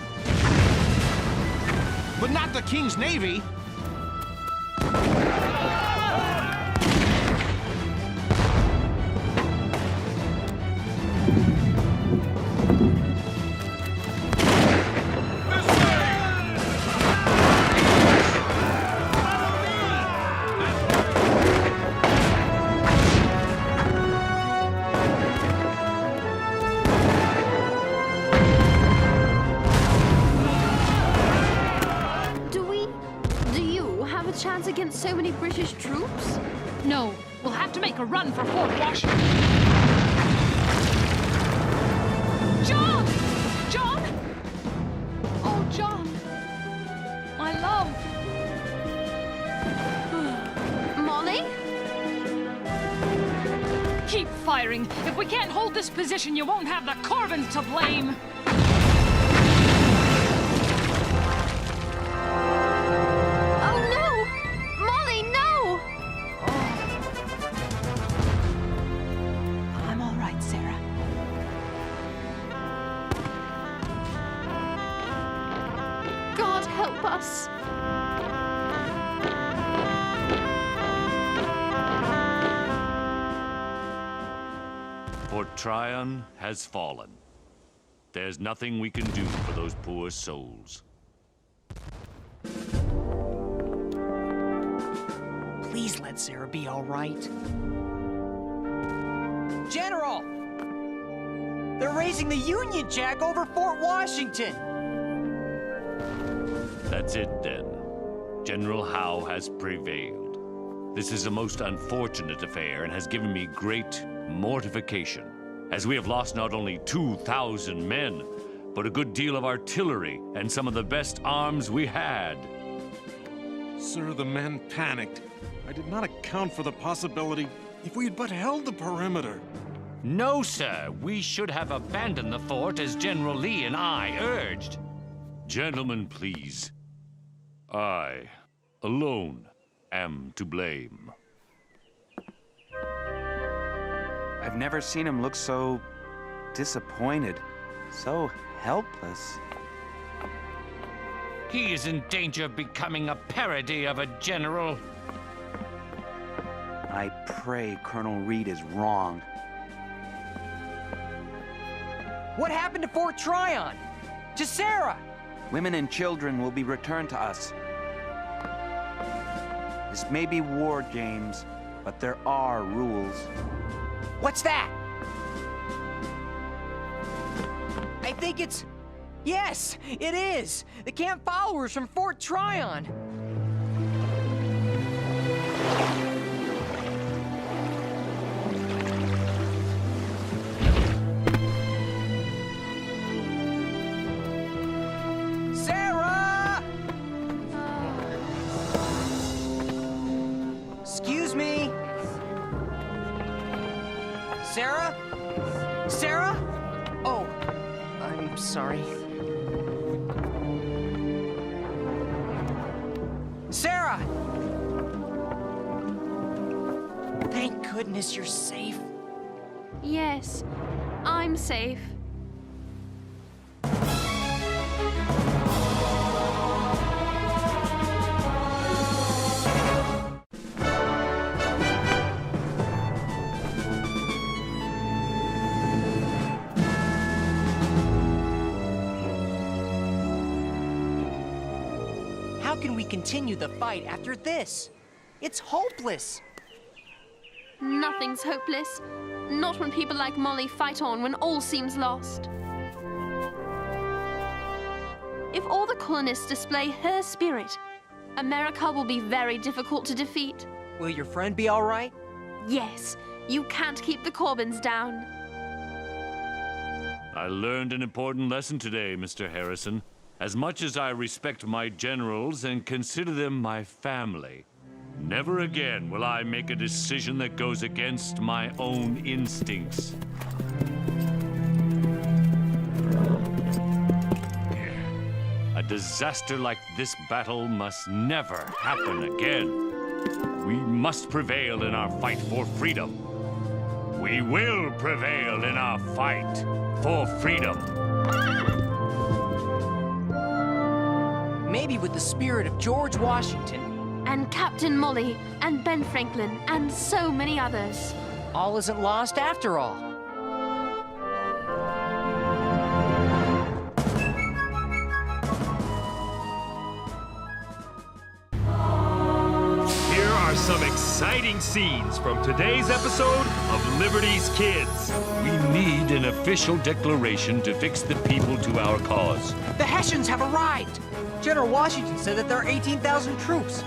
But not the King's Navy. Chance against so many British troops? No, we'll have to make a run for Fort Washington. John! John! Oh, John. My love. Molly? Keep firing. If we can't hold this position, you won't have the Corbins to blame. us. For Tryon has fallen. There's nothing we can do for those poor souls. Please let Sarah be all right. General! They're raising the Union Jack over Fort Washington! That's it then. General Howe has prevailed. This is a most unfortunate affair and has given me great mortification, as we have lost not only 2,000 men, but a good deal of artillery and some of the best arms we had. Sir, the men panicked. I did not account for the possibility if we had but held the perimeter. No, sir. We should have abandoned the fort as General Lee and I urged. Gentlemen, please. I, alone, am to blame. I've never seen him look so disappointed, so helpless. He is in danger of becoming a parody of a general. I pray Colonel Reed is wrong. What happened to Fort Tryon? To Sarah? Women and children will be returned to us. This may be war, James, but there are rules. What's that? I think it's... Yes, it is! The camp followers from Fort Tryon! Sarah! Excuse me? Sarah? Sarah? Oh, I'm sorry. Sarah! Thank goodness you're safe. Yes, I'm safe. How can we continue the fight after this? It's hopeless. Nothing's hopeless. Not when people like Molly fight on when all seems lost. If all the colonists display her spirit, America will be very difficult to defeat. Will your friend be all right? Yes, you can't keep the Corbins down. I learned an important lesson today, Mr. Harrison. As much as I respect my generals and consider them my family, never again will I make a decision that goes against my own instincts. A disaster like this battle must never happen again. We must prevail in our fight for freedom. We will prevail in our fight for freedom. Maybe with the spirit of George Washington. And Captain Molly, and Ben Franklin, and so many others. All isn't lost after all. Here are some exciting scenes from today's episode of Liberty's Kids. We need an official declaration to fix the people to our cause. The Hessians have arrived! General Washington said that there are 18,000 troops.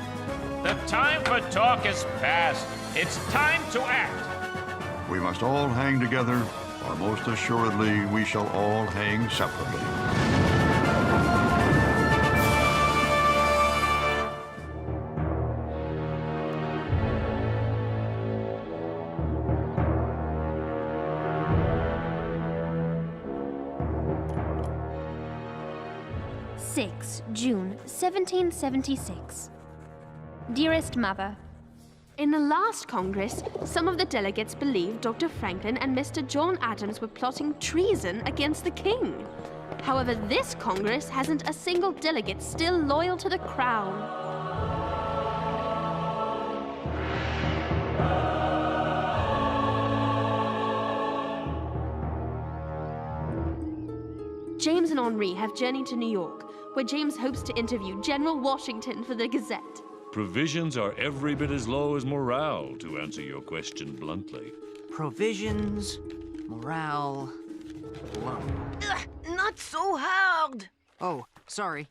The time for talk is past. It's time to act. We must all hang together, or most assuredly we shall all hang separately. June 1776. Dearest Mother, In the last Congress, some of the delegates believed Dr. Franklin and Mr. John Adams were plotting treason against the king. However, this Congress hasn't a single delegate still loyal to the crown. James and Henri have journeyed to New York, where James hopes to interview General Washington for the Gazette. Provisions are every bit as low as morale, to answer your question bluntly. Provisions, morale, low. Ugh, not so hard. Oh, sorry.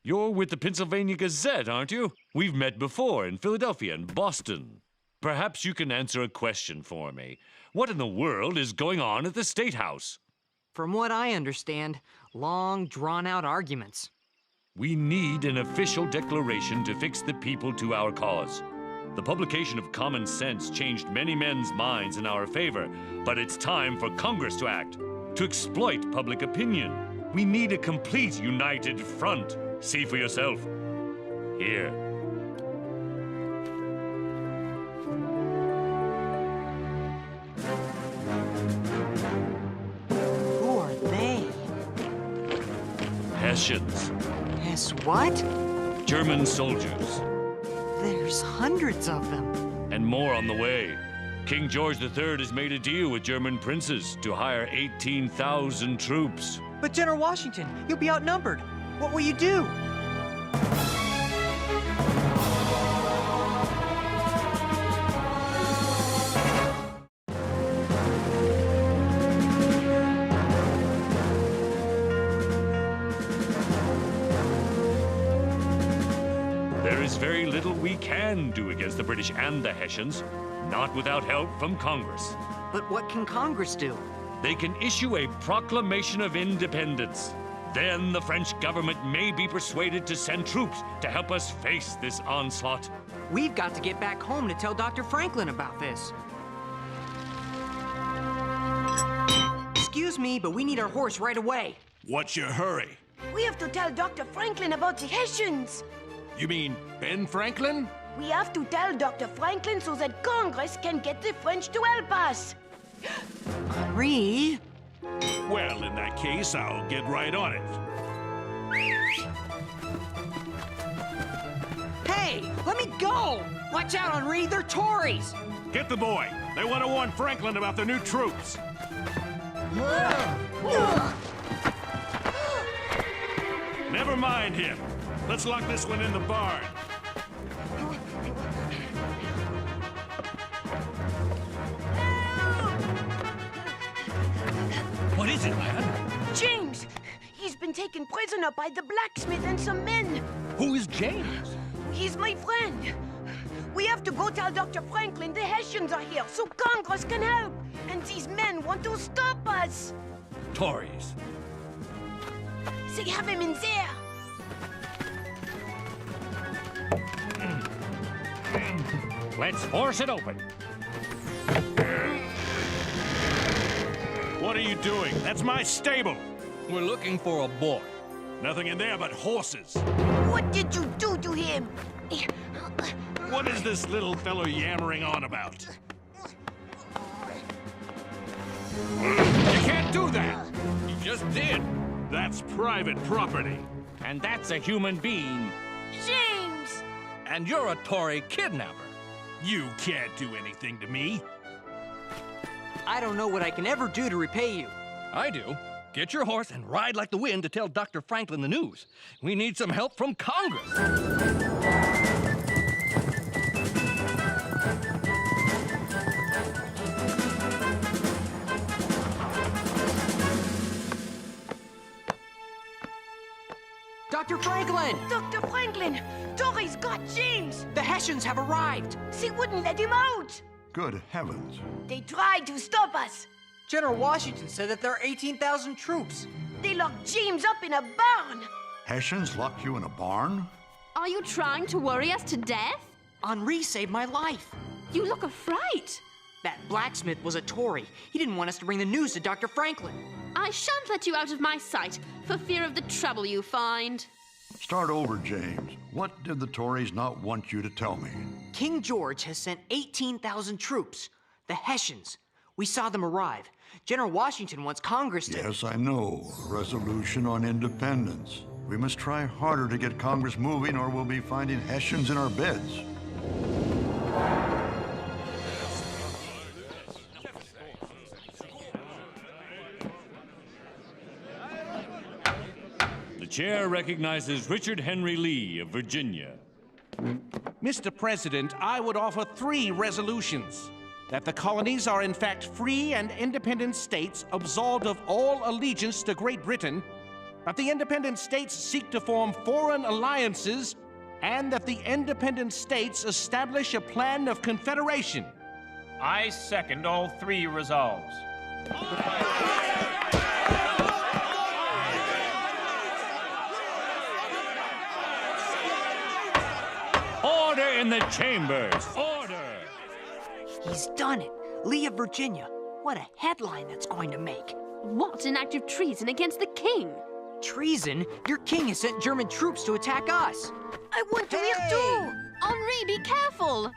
You're with the Pennsylvania Gazette, aren't you? We've met before in Philadelphia and Boston. Perhaps you can answer a question for me. What in the world is going on at the State House? From what I understand, long, drawn-out arguments. We need an official declaration to fix the people to our cause. The publication of Common Sense changed many men's minds in our favor, but it's time for Congress to act, to exploit public opinion. We need a complete united front. See for yourself. Here. Who are they? Hessians. Hess what? German soldiers. There's hundreds of them. And more on the way. King George III has made a deal with German princes to hire 18,000 troops. But General Washington, you'll be outnumbered. What will you do? There is very little we can do against the British and the Hessians, not without help from Congress. But what can Congress do? They can issue a proclamation of independence. Then the French government may be persuaded to send troops to help us face this onslaught. We've got to get back home to tell Dr. Franklin about this. Excuse me, but we need our horse right away. What's your hurry? We have to tell Dr. Franklin about the Hessians. You mean Ben Franklin? We have to tell Dr. Franklin so that Congress can get the French to help us. Henri? Well, in that case, I'll get right on it. Hey, let me go! Watch out, Henri, they're Tories! Get the boy. They want to warn Franklin about the new troops. Never mind him. Let's lock this one in the barn. What is it, lad? James! He's been taken prisoner by the blacksmith and some men. Who is James? He's my friend. We have to go tell Dr. Franklin the Hessians are here so Congress can help. And these men want to stop us. Tories. They have him in there. Let's force it open. What are you doing? That's my stable. We're looking for a boy. Nothing in there but horses. What did you do to him? What is this little fellow yammering on about? You can't do that! You just did! That's private property. And that's a human being. James! And you're a Tory kidnapper. You can't do anything to me. I don't know what I can ever do to repay you. I do. Get your horse and ride like the wind to tell Dr. Franklin the news. We need some help from Congress. Dr. Franklin! Dr. Franklin! Tories got James! The Hessians have arrived! They wouldn't let him out! Good heavens. They tried to stop us. General Washington said that there are 18,000 troops. They locked James up in a barn. Hessians locked you in a barn? Are you trying to worry us to death? Henri saved my life. You look afraid. That blacksmith was a Tory. He didn't want us to bring the news to Dr. Franklin. I shan't let you out of my sight for fear of the trouble you find. Start over, James. What did the Tories not want you to tell me? King George has sent 18,000 troops. The Hessians. We saw them arrive. General Washington wants Congress to... Yes, I know. A resolution on independence. We must try harder to get Congress moving, or we'll be finding Hessians in our beds. The chair recognizes Richard Henry Lee of Virginia. Mr. President, I would offer 3 resolutions. That the colonies are in fact free and independent states absolved of all allegiance to Great Britain, that the independent states seek to form foreign alliances, and that the independent states establish a plan of confederation. I second all 3 resolves. Order in the chambers! Order! He's done it. Lee of Virginia. What a headline that's going to make. What an act of treason against the king? Treason? Your king has sent German troops to attack us. I want to hear too! Henri, be careful!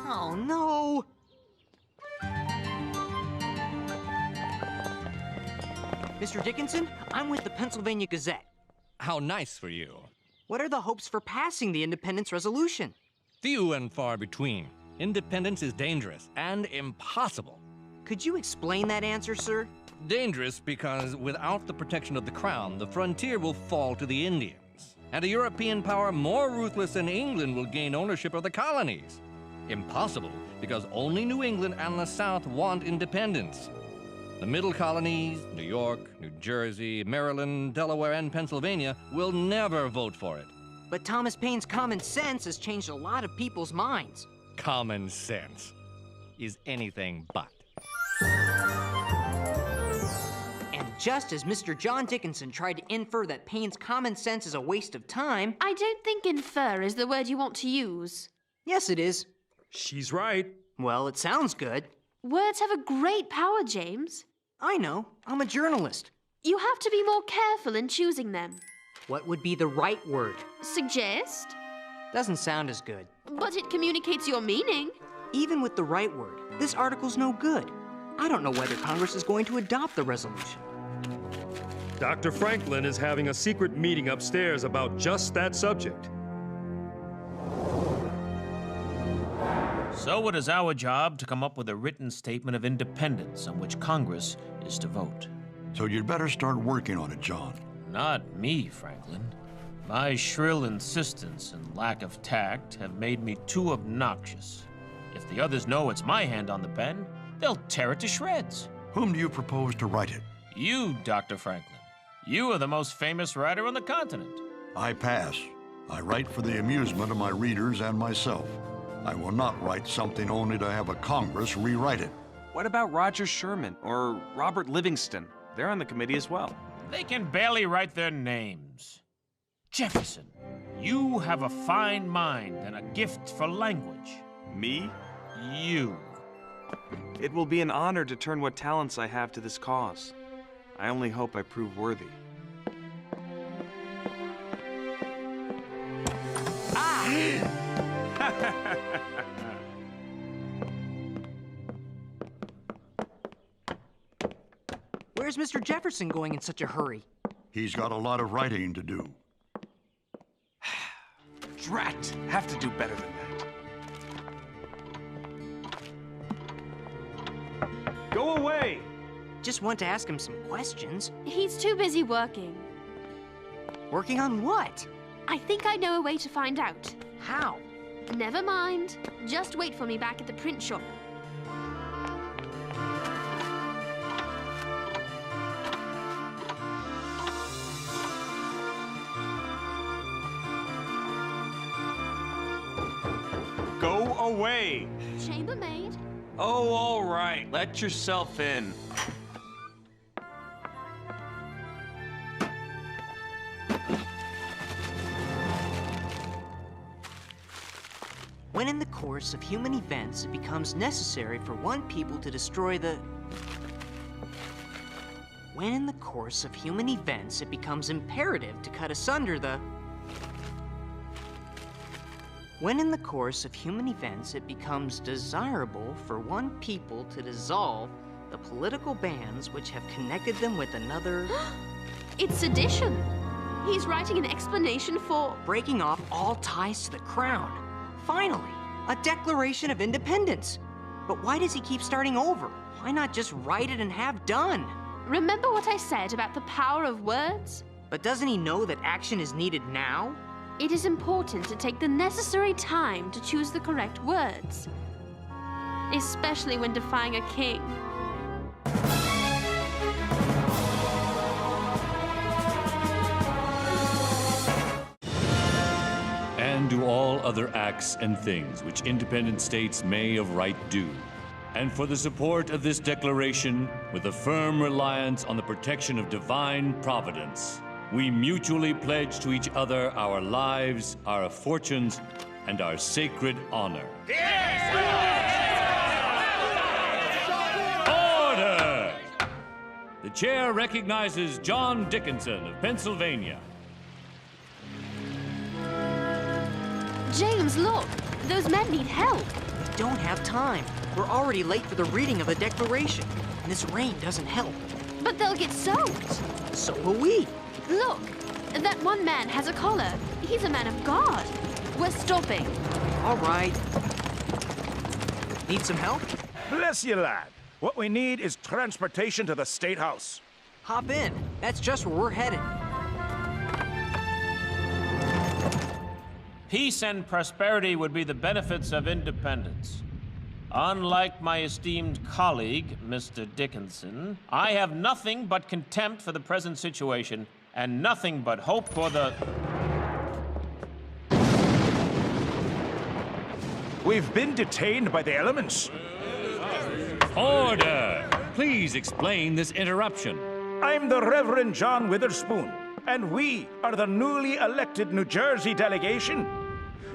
Oh, no! Mr. Dickinson, I'm with the Pennsylvania Gazette. How nice for you. What are the hopes for passing the independence resolution? Few and far between. Independence is dangerous and impossible. Could you explain that answer, sir? Dangerous because without the protection of the crown, the frontier will fall to the Indians. And a European power more ruthless than England will gain ownership of the colonies. Impossible because only New England and the South want independence. The middle colonies, New York, New Jersey, Maryland, Delaware, and Pennsylvania will never vote for it. But Thomas Paine's common sense has changed a lot of people's minds. Common sense is anything but. And just as Mr. John Dickinson tried to infer that Paine's common sense is a waste of time... I don't think infer is the word you want to use. Yes, it is. She's right. Well, it sounds good. Words have a great power, James. I know. I'm a journalist. You have to be more careful in choosing them. What would be the right word? Suggest? Doesn't sound as good. But it communicates your meaning. Even with the right word, this article's no good. I don't know whether Congress is going to adopt the resolution. Dr. Franklin is having a secret meeting upstairs about just that subject. So it is our job to come up with a written statement of independence on which Congress is to vote. So you'd better start working on it, John. Not me, Franklin. My shrill insistence and lack of tact have made me too obnoxious. If the others know it's my hand on the pen, they'll tear it to shreds. Whom do you propose to write it? You, Dr. Franklin. You are the most famous writer on the continent. I pass. I write for the amusement of my readers and myself. I will not write something only to have a Congress rewrite it. What about Roger Sherman or Robert Livingston? They're on the committee as well. They can barely write their names. Jefferson, you have a fine mind and a gift for language. Me? You. It will be an honor to turn what talents I have to this cause. I only hope I prove worthy. Where's Mr. Jefferson going in such a hurry? He's got a lot of writing to do. Drat! Have to do better than that. Go away! Just want to ask him some questions. He's too busy working. Working on what? I think I know a way to find out. How? Never mind. Just wait for me back at the print shop. Go away! Chambermaid? Oh, all right. Let yourself in. When in the course of human events it becomes necessary for one people to destroy the When in the course of human events it becomes imperative to cut asunder the... When in the course of human events it becomes desirable for one people to dissolve the political bands which have connected them with another... It's sedition. He's writing an explanation for... breaking off all ties to the crown. Finally, a Declaration of Independence. But why does he keep starting over? Why not just write it and have done? Remember what I said about the power of words? But doesn't he know that action is needed now? It is important to take the necessary time to choose the correct words, especially when defying a king. And to all other acts and things which independent states may of right do. And for the support of this declaration, with a firm reliance on the protection of divine providence, we mutually pledge to each other our lives, our fortunes, and our sacred honor. Order! The chair recognizes John Dickinson of Pennsylvania. James, look! Those men need help! We don't have time. We're already late for the reading of the Declaration, and this rain doesn't help. But they'll get soaked! So will we. Look! That one man has a collar. He's a man of God. We're stopping. All right. Need some help? Bless you, lad. What we need is transportation to the State House. Hop in. That's just where we're headed. Peace and prosperity would be the benefits of independence. Unlike my esteemed colleague, Mr. Dickinson, I have nothing but contempt for the present situation and nothing but hope for the... We've been detained by the elements. Order! Please explain this interruption. I'm the Reverend John Witherspoon, and we are the newly elected New Jersey delegation.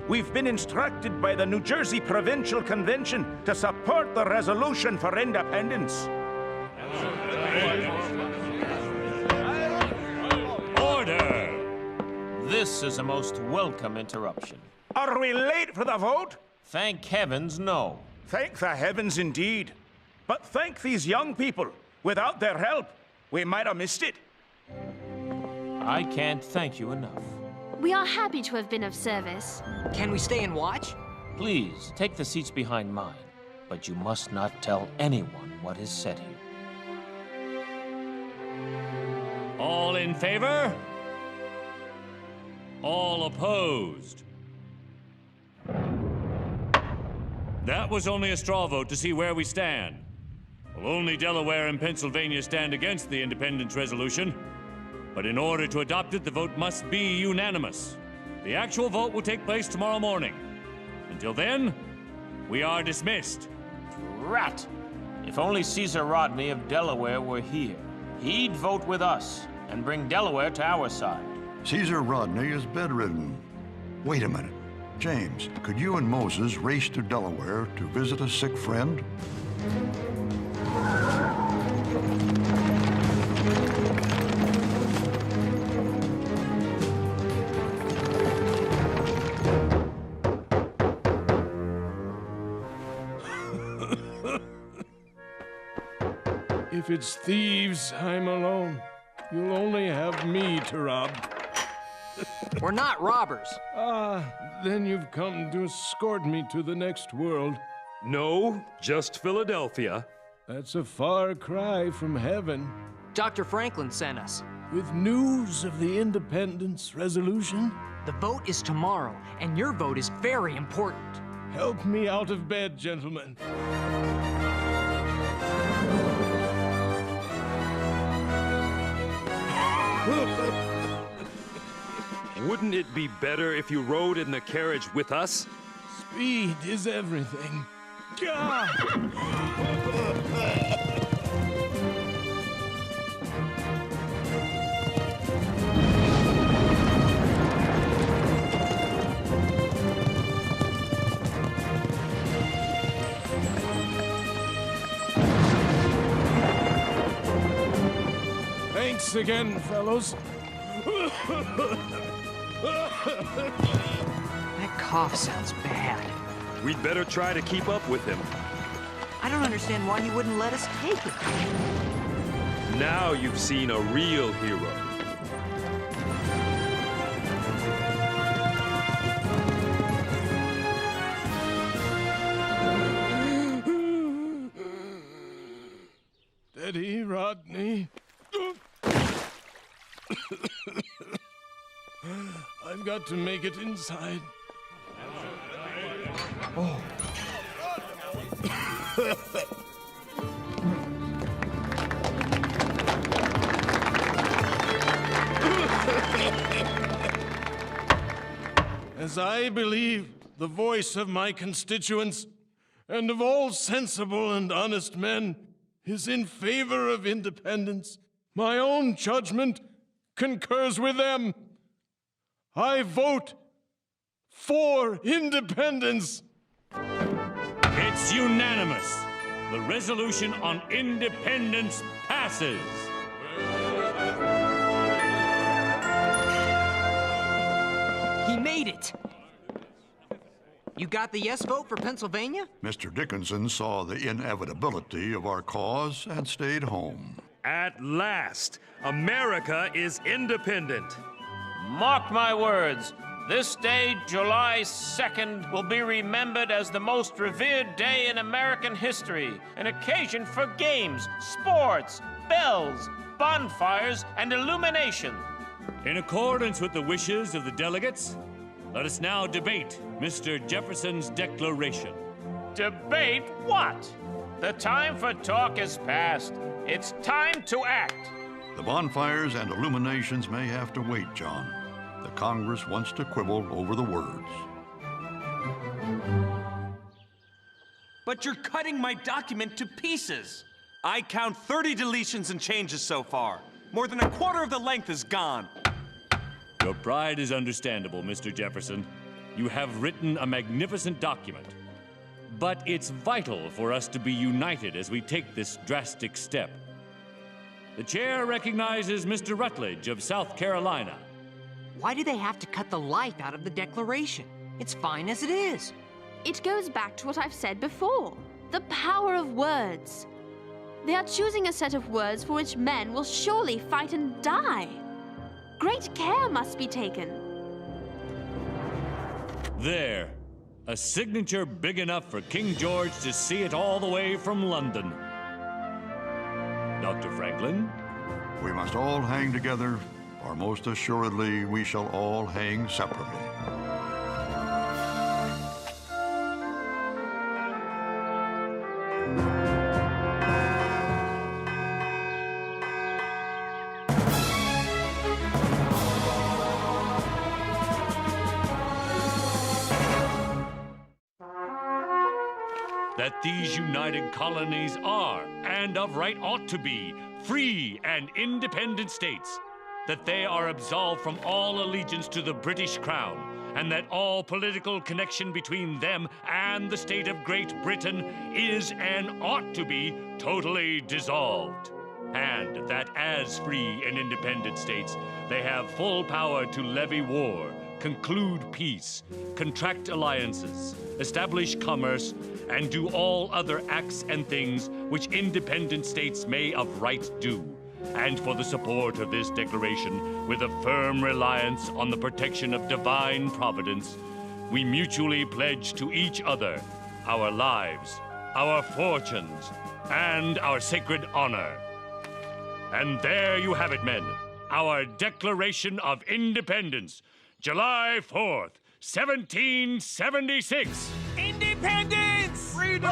We've been instructed by the New Jersey Provincial Convention to support the resolution for independence. Order! This is a most welcome interruption. Are we late for the vote? Thank heavens, no. Thank the heavens indeed. But thank these young people. Without their help, we might have missed it. I can't thank you enough. We are happy to have been of service. Can we stay and watch? Please, take the seats behind mine. But you must not tell anyone what is said here. All in favor? All opposed? That was only a straw vote to see where we stand. Well, only Delaware and Pennsylvania stand against the independence resolution. But in order to adopt it, the vote must be unanimous. The actual vote will take place tomorrow morning. Until then, we are dismissed. Rat! If only Caesar Rodney of Delaware were here. He'd vote with us and bring Delaware to our side. Caesar Rodney is bedridden. Wait a minute. James, could you and Moses race to Delaware to visit a sick friend? If it's thieves, I'm alone. You'll only have me to rob. We're not robbers. Then you've come to escort me to the next world. No, just Philadelphia. That's a far cry from heaven. Dr. Franklin sent us. With news of the independence resolution? The vote is tomorrow, and your vote is very important. Help me out of bed, gentlemen. Wouldn't it be better if you rode in the carriage with us? Speed is everything. Gah! Thanks again, fellows. That cough sounds bad. We'd better try to keep up with him. I don't understand why he wouldn't let us take it. Now you've seen a real hero. Steady, Rodney. I've got to make it inside. Oh. As I believe the voice of my constituents and of all sensible and honest men is in favor of independence, my own judgment concurs with them. I vote for independence. It's unanimous. The resolution on independence passes. He made it! You got the yes vote for Pennsylvania? Mr. Dickinson saw the inevitability of our cause and stayed home. At last, America is independent. Mark my words, this day, July 2nd, will be remembered as the most revered day in American history, an occasion for games, sports, bells, bonfires, and illumination. In accordance with the wishes of the delegates, let us now debate Mr. Jefferson's declaration. Debate what? The time for talk is past. It's time to act. The bonfires and illuminations may have to wait, John. The Congress wants to quibble over the words. But you're cutting my document to pieces. I count 30 deletions and changes so far. More than a quarter of the length is gone. Your pride is understandable, Mr. Jefferson. You have written a magnificent document. But it's vital for us to be united as we take this drastic step. The chair recognizes Mr. Rutledge of South Carolina. Why do they have to cut the life out of the Declaration? It's fine as it is. It goes back to what I've said before. The power of words. They are choosing a set of words for which men will surely fight and die. Great care must be taken. There. A signature big enough for King George to see it all the way from London. Dr. Franklin? We must all hang together, or most assuredly we shall all hang separately. That these united colonies are, and of right ought to be, free and independent states, that they are absolved from all allegiance to the British Crown, and that all political connection between them and the state of Great Britain is and ought to be totally dissolved, and that as free and independent states, they have full power to levy war, conclude peace, contract alliances, establish commerce, and do all other acts and things which independent states may of right do. And for the support of this declaration, with a firm reliance on the protection of divine providence, we mutually pledge to each other our lives, our fortunes, and our sacred honor. And there you have it, men, our Declaration of Independence, July 4th, 1776. Independence! Freedom!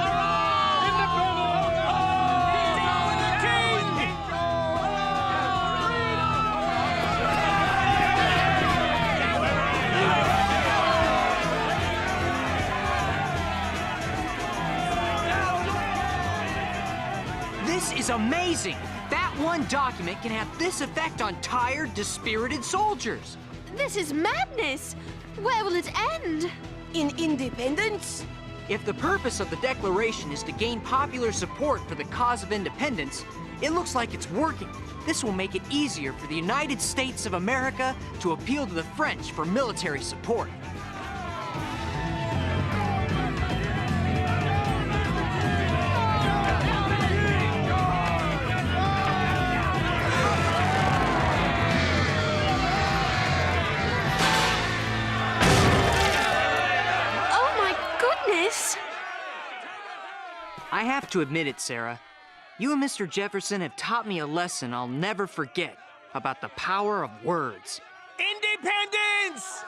This is amazing! That one document can have this effect on tired, dispirited soldiers. This is madness! Where will it end? In independence? If the purpose of the Declaration is to gain popular support for the cause of independence, It looks like it's working. This will make it easier for the United States of America to appeal to the French for military support. Oh my goodness! I have to admit it, Sarah. You and Mr. Jefferson have taught me a lesson I'll never forget about the power of words. Independence!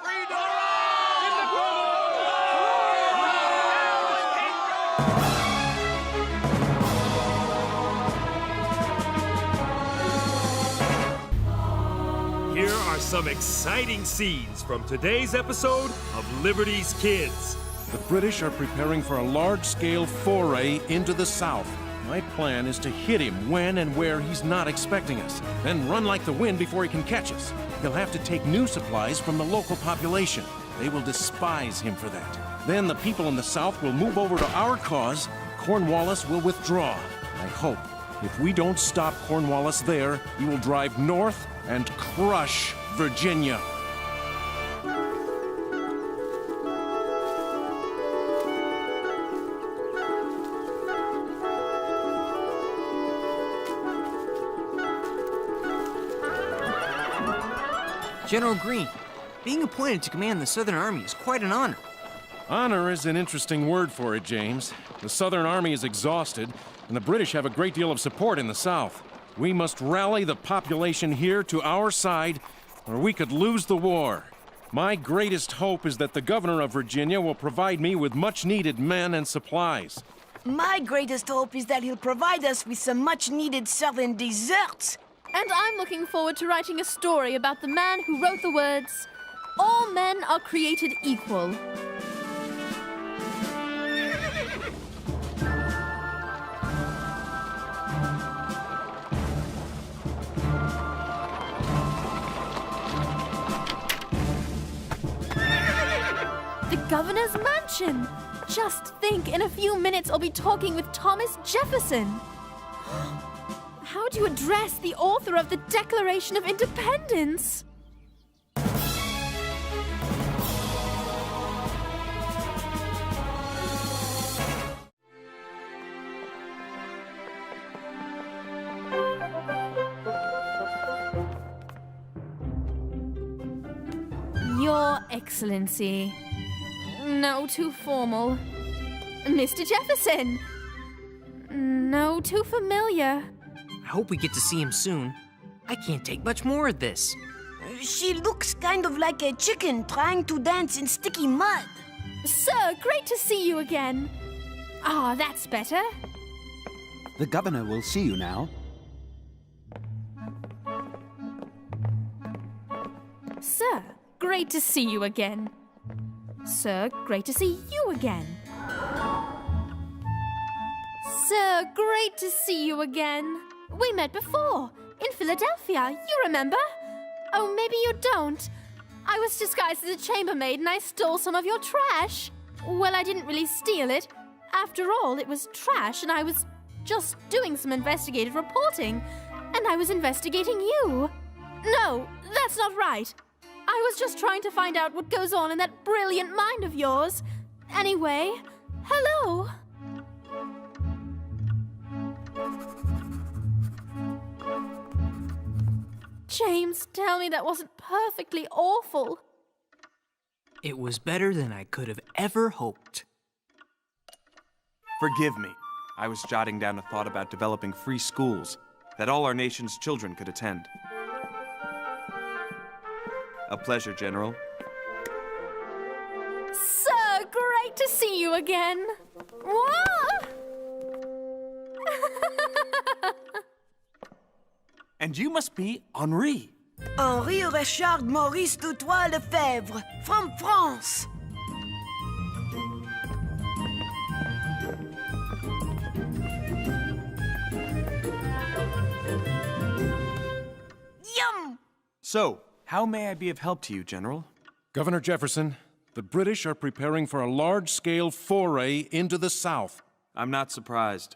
Here are some exciting scenes from today's episode of Liberty's Kids. The British are preparing for a large-scale foray into the South. My plan is to hit him when and where he's not expecting us, then run like the wind before he can catch us. He'll have to take new supplies from the local population. They will despise him for that. Then the people in the South will move over to our cause. Cornwallis will withdraw. I hope. If we don't stop Cornwallis there, he will drive north and crush Virginia. General Greene, being appointed to command the Southern Army is quite an honor. Honor is an interesting word for it, James. The Southern Army is exhausted, and the British have a great deal of support in the South. We must rally the population here to our side, or we could lose the war. My greatest hope is that the governor of Virginia will provide me with much-needed men and supplies. My greatest hope is that he'll provide us with some much-needed southern desserts. And I'm looking forward to writing a story about the man who wrote the words, "All men are created equal." The governor's mansion! Just think, in a few minutes I'll be talking with Thomas Jefferson. How do you address the author of the Declaration of Independence? Your Excellency. No, too formal. Mr. Jefferson. No, too familiar. I hope we get to see him soon. I can't take much more of this. She looks kind of like a chicken trying to dance in sticky mud. Sir, great to see you again. Ah, that's better. The governor will see you now. Sir, great to see you again. Sir, great to see you again. Sir, great to see you again. We met before, in Philadelphia, you remember? Oh, maybe you don't. I was disguised as a chambermaid and I stole some of your trash. Well, I didn't really steal it. After all, it was trash and I was just doing some investigative reporting. And I was investigating you. No, that's not right. I was just trying to find out what goes on in that brilliant mind of yours. Anyway, hello. James, tell me that wasn't perfectly awful. It was better than I could have ever hoped. Forgive me. I was jotting down a thought about developing free schools that all our nation's children could attend. A pleasure, General. Sir, great to see you again. Whoa! And you must be Henri. Henri Richard Maurice Toutois Lefebvre, from France. Yum! So, how may I be of help to you, General? Governor Jefferson, the British are preparing for a large-scale foray into the South. I'm not surprised.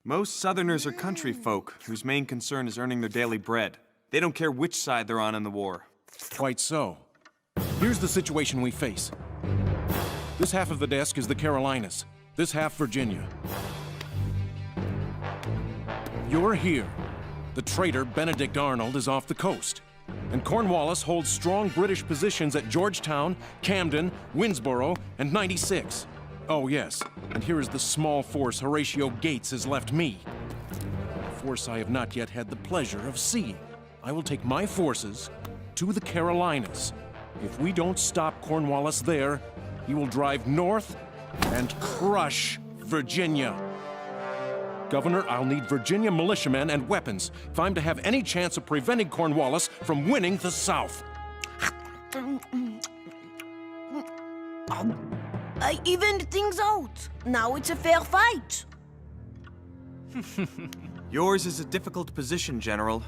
Most Southerners are country folk whose main concern is earning their daily bread. They don't care which side they're on in the war. Quite so. Here's the situation we face. This half of the desk is the Carolinas, this half Virginia. You're here. The traitor Benedict Arnold is off the coast, and Cornwallis holds strong British positions at Georgetown, Camden, Winnsboro, and 96. Oh yes, and here is the small force Horatio Gates has left me. A force I have not yet had the pleasure of seeing. I will take my forces to the Carolinas. If we don't stop Cornwallis there, he will drive north and crush Virginia. Governor, I'll need Virginia militiamen and weapons if I'm to have any chance of preventing Cornwallis from winning the South. I evened things out. Now it's a fair fight. Yours is a difficult position, General.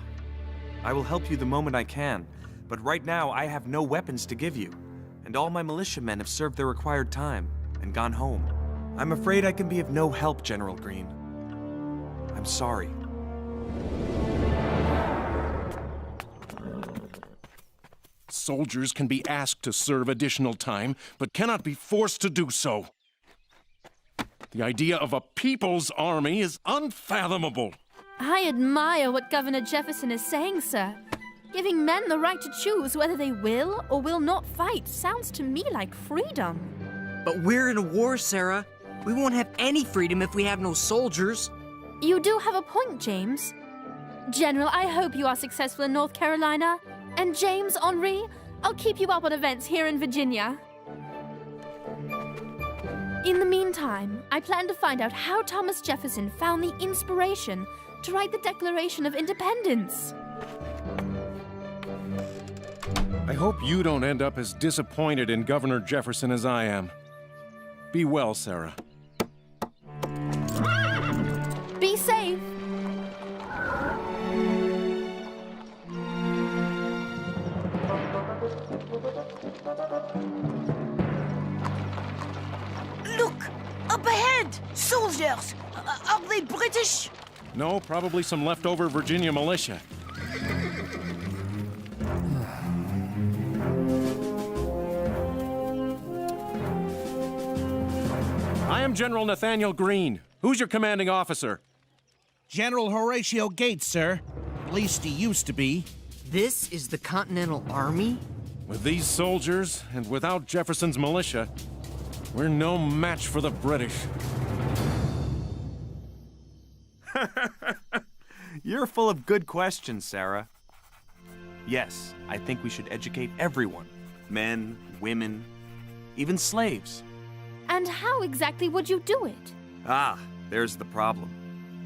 I will help you the moment I can, but right now I have no weapons to give you, and all my militiamen have served their required time and gone home. I'm afraid I can be of no help, General Greene. I'm sorry. Soldiers can be asked to serve additional time, but cannot be forced to do so. The idea of a people's army is unfathomable. I admire what Governor Jefferson is saying, sir. Giving men the right to choose whether they will or will not fight sounds to me like freedom. But we're in a war, Sarah. We won't have any freedom if we have no soldiers. You do have a point, James. General, I hope you are successful in North Carolina. And James, Henri, I'll keep you up on events here in Virginia. In the meantime, I plan to find out how Thomas Jefferson found the inspiration to write the Declaration of Independence. I hope you don't end up as disappointed in Governor Jefferson as I am. Be well, Sarah. Be safe. Look! Up ahead! Soldiers! Are they British? No, probably some leftover Virginia militia. I am General Nathaniel Greene. Who's your commanding officer? General Horatio Gates, sir. At least he used to be. This is the Continental Army? With these soldiers, and without Jefferson's militia, we're no match for the British. You're full of good questions, Sarah. Yes, I think we should educate everyone. Men, women, even slaves. And how exactly would you do it? Ah, there's the problem.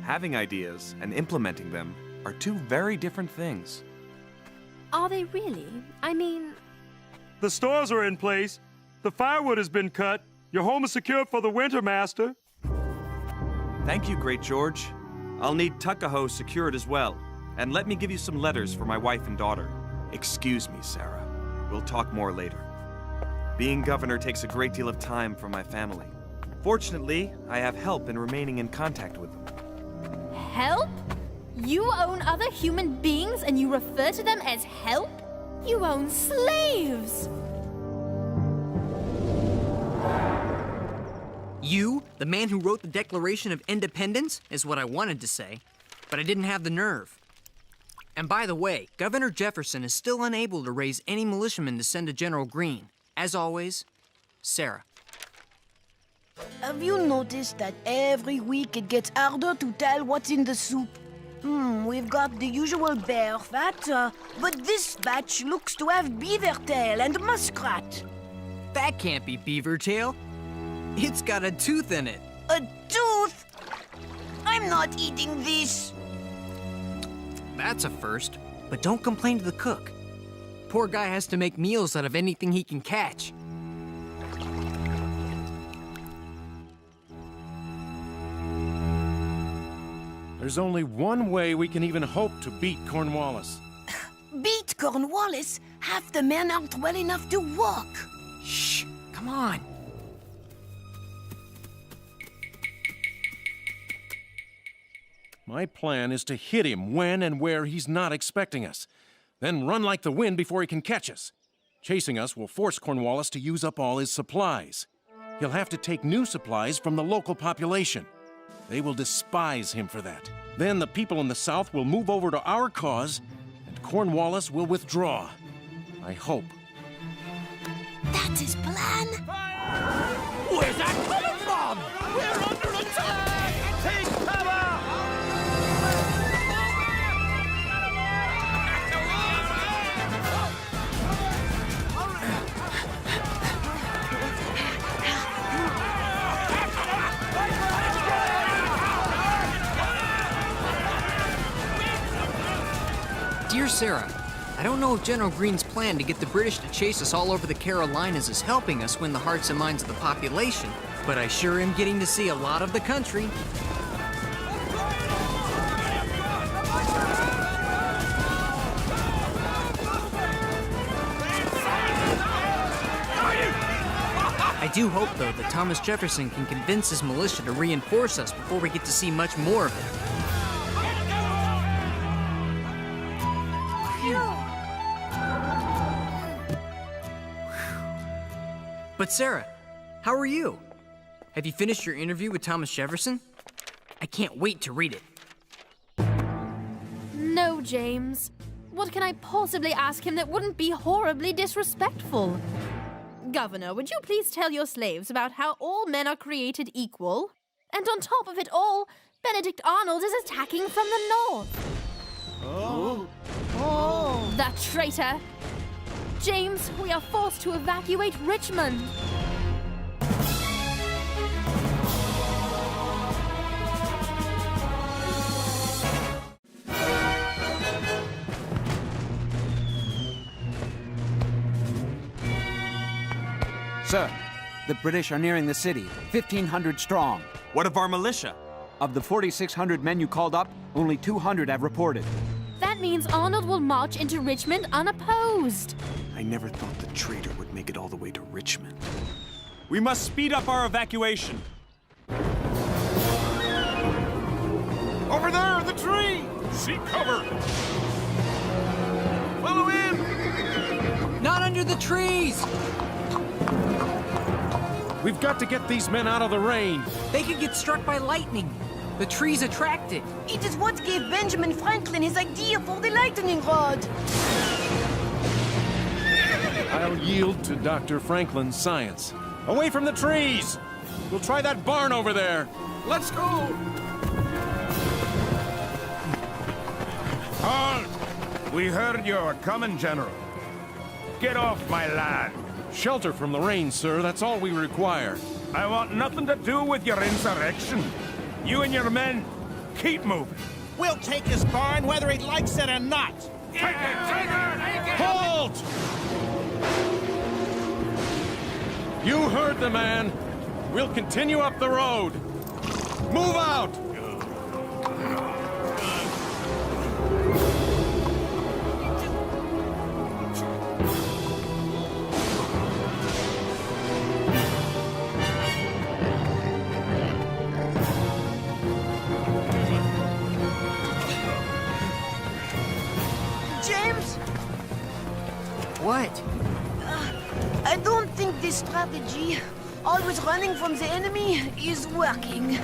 Having ideas and implementing them are two very different things. Are they really? I mean... The stores are in place. The firewood has been cut. Your home is secured for the winter, Master. Thank you, Great George. I'll need Tuckahoe secured as well. And let me give you some letters for my wife and daughter. Excuse me, Sarah. We'll talk more later. Being governor takes a great deal of time from my family. Fortunately, I have help in remaining in contact with them. Help? You own other human beings and you refer to them as help? You own slaves! You, the man who wrote the Declaration of Independence, is what I wanted to say, but I didn't have the nerve. And by the way, Governor Jefferson is still unable to raise any militiamen to send to General Greene. As always, Sarah. Have you noticed that every week it gets harder to tell what's in the soup? We've got the usual bear fat, but this batch looks to have beaver tail and muskrat. That can't be beaver tail. It's got a tooth in it. A tooth? I'm not eating this. That's a first, but don't complain to the cook. Poor guy has to make meals out of anything he can catch. There's only one way we can even hope to beat Cornwallis. Beat Cornwallis? Half the men aren't well enough to walk. Shh, come on. My plan is to hit him when and where he's not expecting us, then run like the wind before he can catch us. Chasing us will force Cornwallis to use up all his supplies. He'll have to take new supplies from the local population. They will despise him for that. Then the people in the South will move over to our cause, and Cornwallis will withdraw. I hope. That's his plan. Where's that coming from? We're under attack! Take cover! Dear Sarah, I don't know if General Greene's plan to get the British to chase us all over the Carolinas is helping us win the hearts and minds of the population, but I sure am getting to see a lot of the country. I do hope, though, that Thomas Jefferson can convince his militia to reinforce us before we get to see much more of it. But Sarah, how are you? Have you finished your interview with Thomas Jefferson? I can't wait to read it. No, James. What can I possibly ask him that wouldn't be horribly disrespectful? Governor, would you please tell your slaves about how all men are created equal? And on top of it all, Benedict Arnold is attacking from the north. Oh, that traitor! James, we are forced to evacuate Richmond. Sir, the British are nearing the city, 1,500 strong. What of our militia? Of the 4,600 men you called up, only 200 have reported. That means Arnold will march into Richmond unopposed. I never thought the traitor would make it all the way to Richmond. We must speed up our evacuation. Over there, the tree! Seek cover! Follow him! Not under the trees! We've got to get these men out of the rain. They could get struck by lightning. The trees attract it. It is what gave Benjamin Franklin his idea for the lightning rod. I'll yield to Dr. Franklin's science. Away from the trees! We'll try that barn over there. Let's go! Halt! We heard you were coming, General. Get off my land. Shelter from the rain, sir. That's all we require. I want nothing to do with your insurrection. You and your men, keep moving. We'll take his barn whether he likes it or not. Take it! Halt! You heard the man. We'll continue up the road. Move out! James? What? I don't think this strategy, always running from the enemy, is working.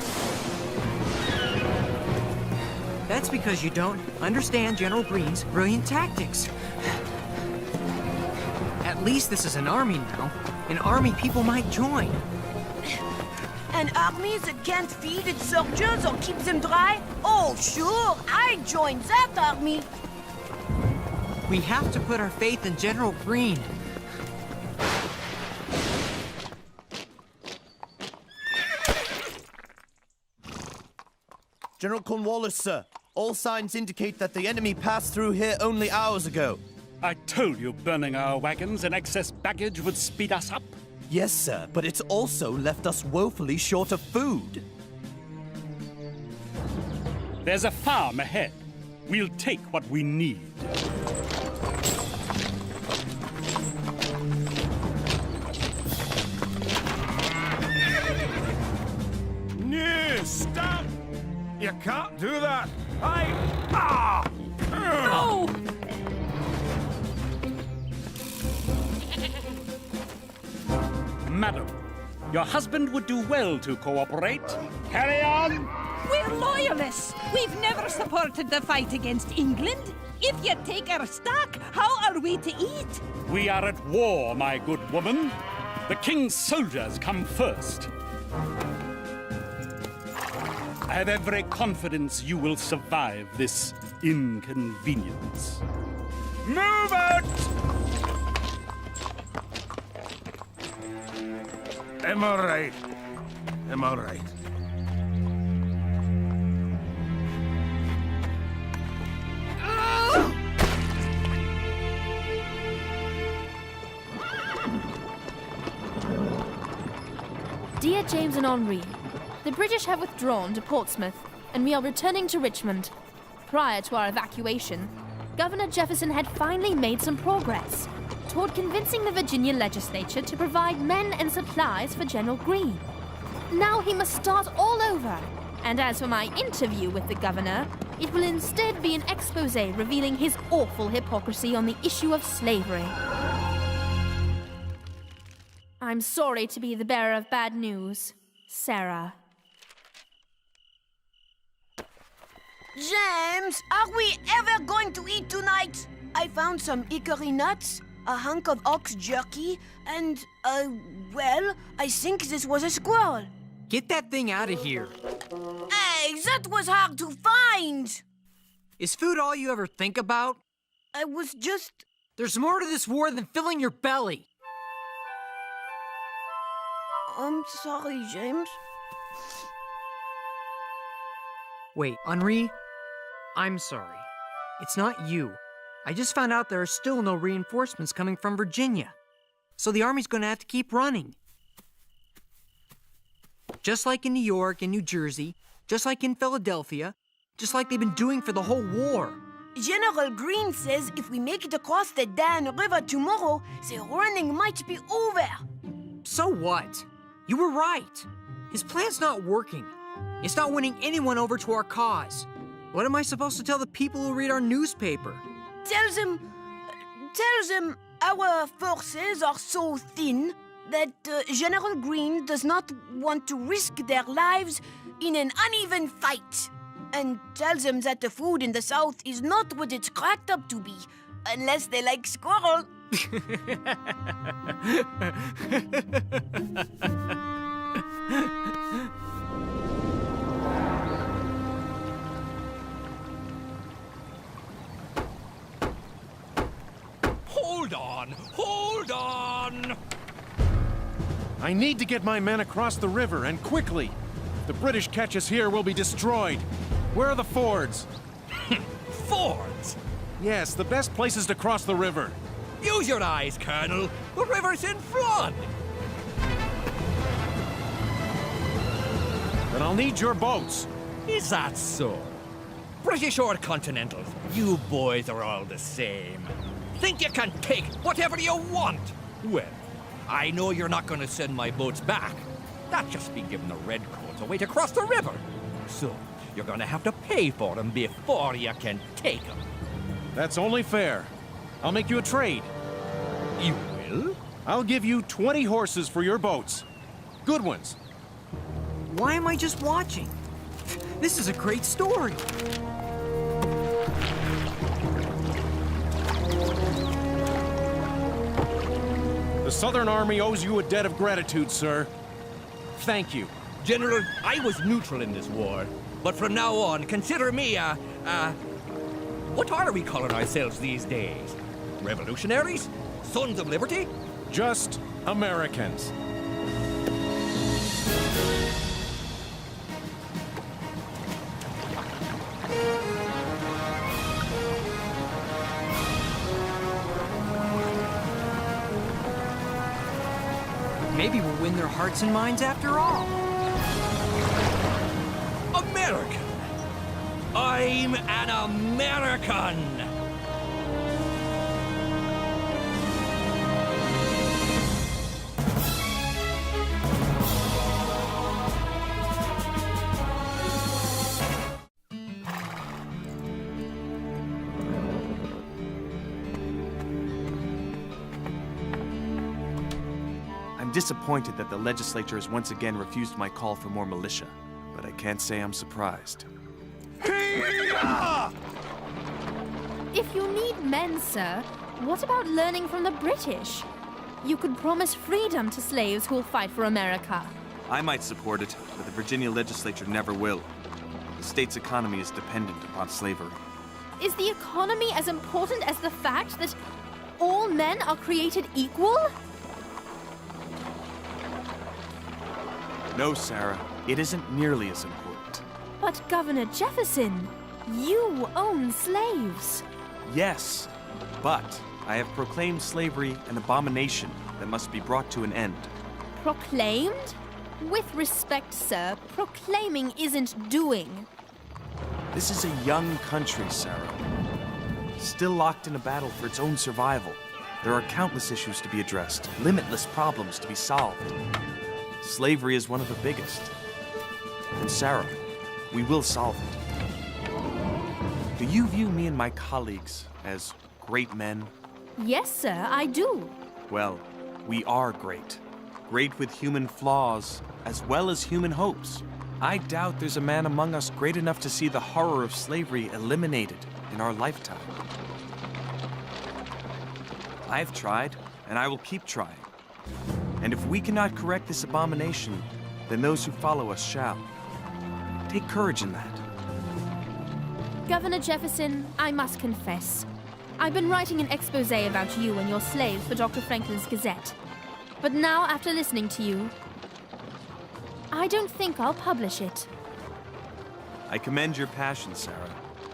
That's because you don't understand General Greene's brilliant tactics. At least this is an army now. An army people might join. An army that can't feed its soldiers or keep them dry? Oh, sure, I'd join that army. We have to put our faith in General Greene. General Cornwallis, sir. All signs indicate that the enemy passed through here only hours ago. I told you burning our wagons and excess baggage would speed us up. Yes, sir, but it's also left us woefully short of food. There's a farm ahead. We'll take what we need. No, stop! You you can't do that. No! Madam, your husband would do well to cooperate. Carry on! We're loyalists. We've never supported the fight against England. If you take our stock, how are we to eat? We are at war, my good woman. The king's soldiers come first. I have every confidence you will survive this inconvenience. Move out! I'm all right. I'm all right. Dear James and Henri, the British have withdrawn to Portsmouth, and we are returning to Richmond. Prior to our evacuation, Governor Jefferson had finally made some progress toward convincing the Virginia legislature to provide men and supplies for General Greene. Now he must start all over, and as for my interview with the governor, it will instead be an expose revealing his awful hypocrisy on the issue of slavery. I'm sorry to be the bearer of bad news. Sarah. James, are we ever going to eat tonight? I found some hickory nuts, a hunk of ox jerky, and, well, I think this was a squirrel. Get that thing out of here. Hey, that was hard to find! Is food all you ever think about? I was just... There's more to this war than filling your belly. I'm sorry, James. Wait, Henri? I'm sorry. It's not you. I just found out there are still no reinforcements coming from Virginia. So the army's gonna have to keep running. Just like in New York and New Jersey, just like in Philadelphia, just like they've been doing for the whole war. General Greene says if we make it across the Dan River tomorrow, the running might be over. So what? You were right. His plan's not working. It's not winning anyone over to our cause. What am I supposed to tell the people who read our newspaper? Tell them our forces are so thin that General Greene does not want to risk their lives in an uneven fight. And tell them that the food in the South is not what it's cracked up to be, unless they like squirrel. Hold on! I need to get my men across the river, and quickly. If the British catch us here, we'll be destroyed. Where are the fords? Fords? Yes, the best places to cross the river. Use your eyes, Colonel. The river's in flood. Then I'll need your boats. Is that so? British or Continentals, you boys are all the same. Think you can take whatever you want? Well, I know you're not going to send my boats back. That's just be giving the redcoats a way to cross the river. So, you're going to have to pay for them before you can take them. That's only fair. I'll make you a trade. You will? I'll give you 20 horses for your boats. Good ones. Why am I just watching? This is a great story. The Southern Army owes you a debt of gratitude, sir. Thank you. General, I was neutral in this war. But from now on, consider me what are we calling ourselves these days? Revolutionaries? Sons of Liberty? Just Americans. Maybe we'll win their hearts and minds after all. American! I'm an American! I'm disappointed that the legislature has once again refused my call for more militia, but I can't say I'm surprised. If you need men, sir, what about learning from the British? You could promise freedom to slaves who will fight for America. I might support it, but the Virginia legislature never will. The state's economy is dependent upon slavery. Is the economy as important as the fact that all men are created equal? No, Sarah, it isn't nearly as important. But Governor Jefferson, you own slaves. Yes, but I have proclaimed slavery an abomination that must be brought to an end. Proclaimed? With respect, sir, proclaiming isn't doing. This is a young country, Sarah. Still locked in a battle for its own survival. There are countless issues to be addressed, limitless problems to be solved. Slavery is one of the biggest. And Sarah, we will solve it. Do you view me and my colleagues as great men? Yes, sir, I do. Well, we are great. Great with human flaws, as well as human hopes. I doubt there's a man among us great enough to see the horror of slavery eliminated in our lifetime. I've tried, and I will keep trying. And if we cannot correct this abomination, then those who follow us shall. Take courage in that. Governor Jefferson, I must confess. I've been writing an exposé about you and your slaves for Dr. Franklin's Gazette. But now, after listening to you, I don't think I'll publish it. I commend your passion, Sarah.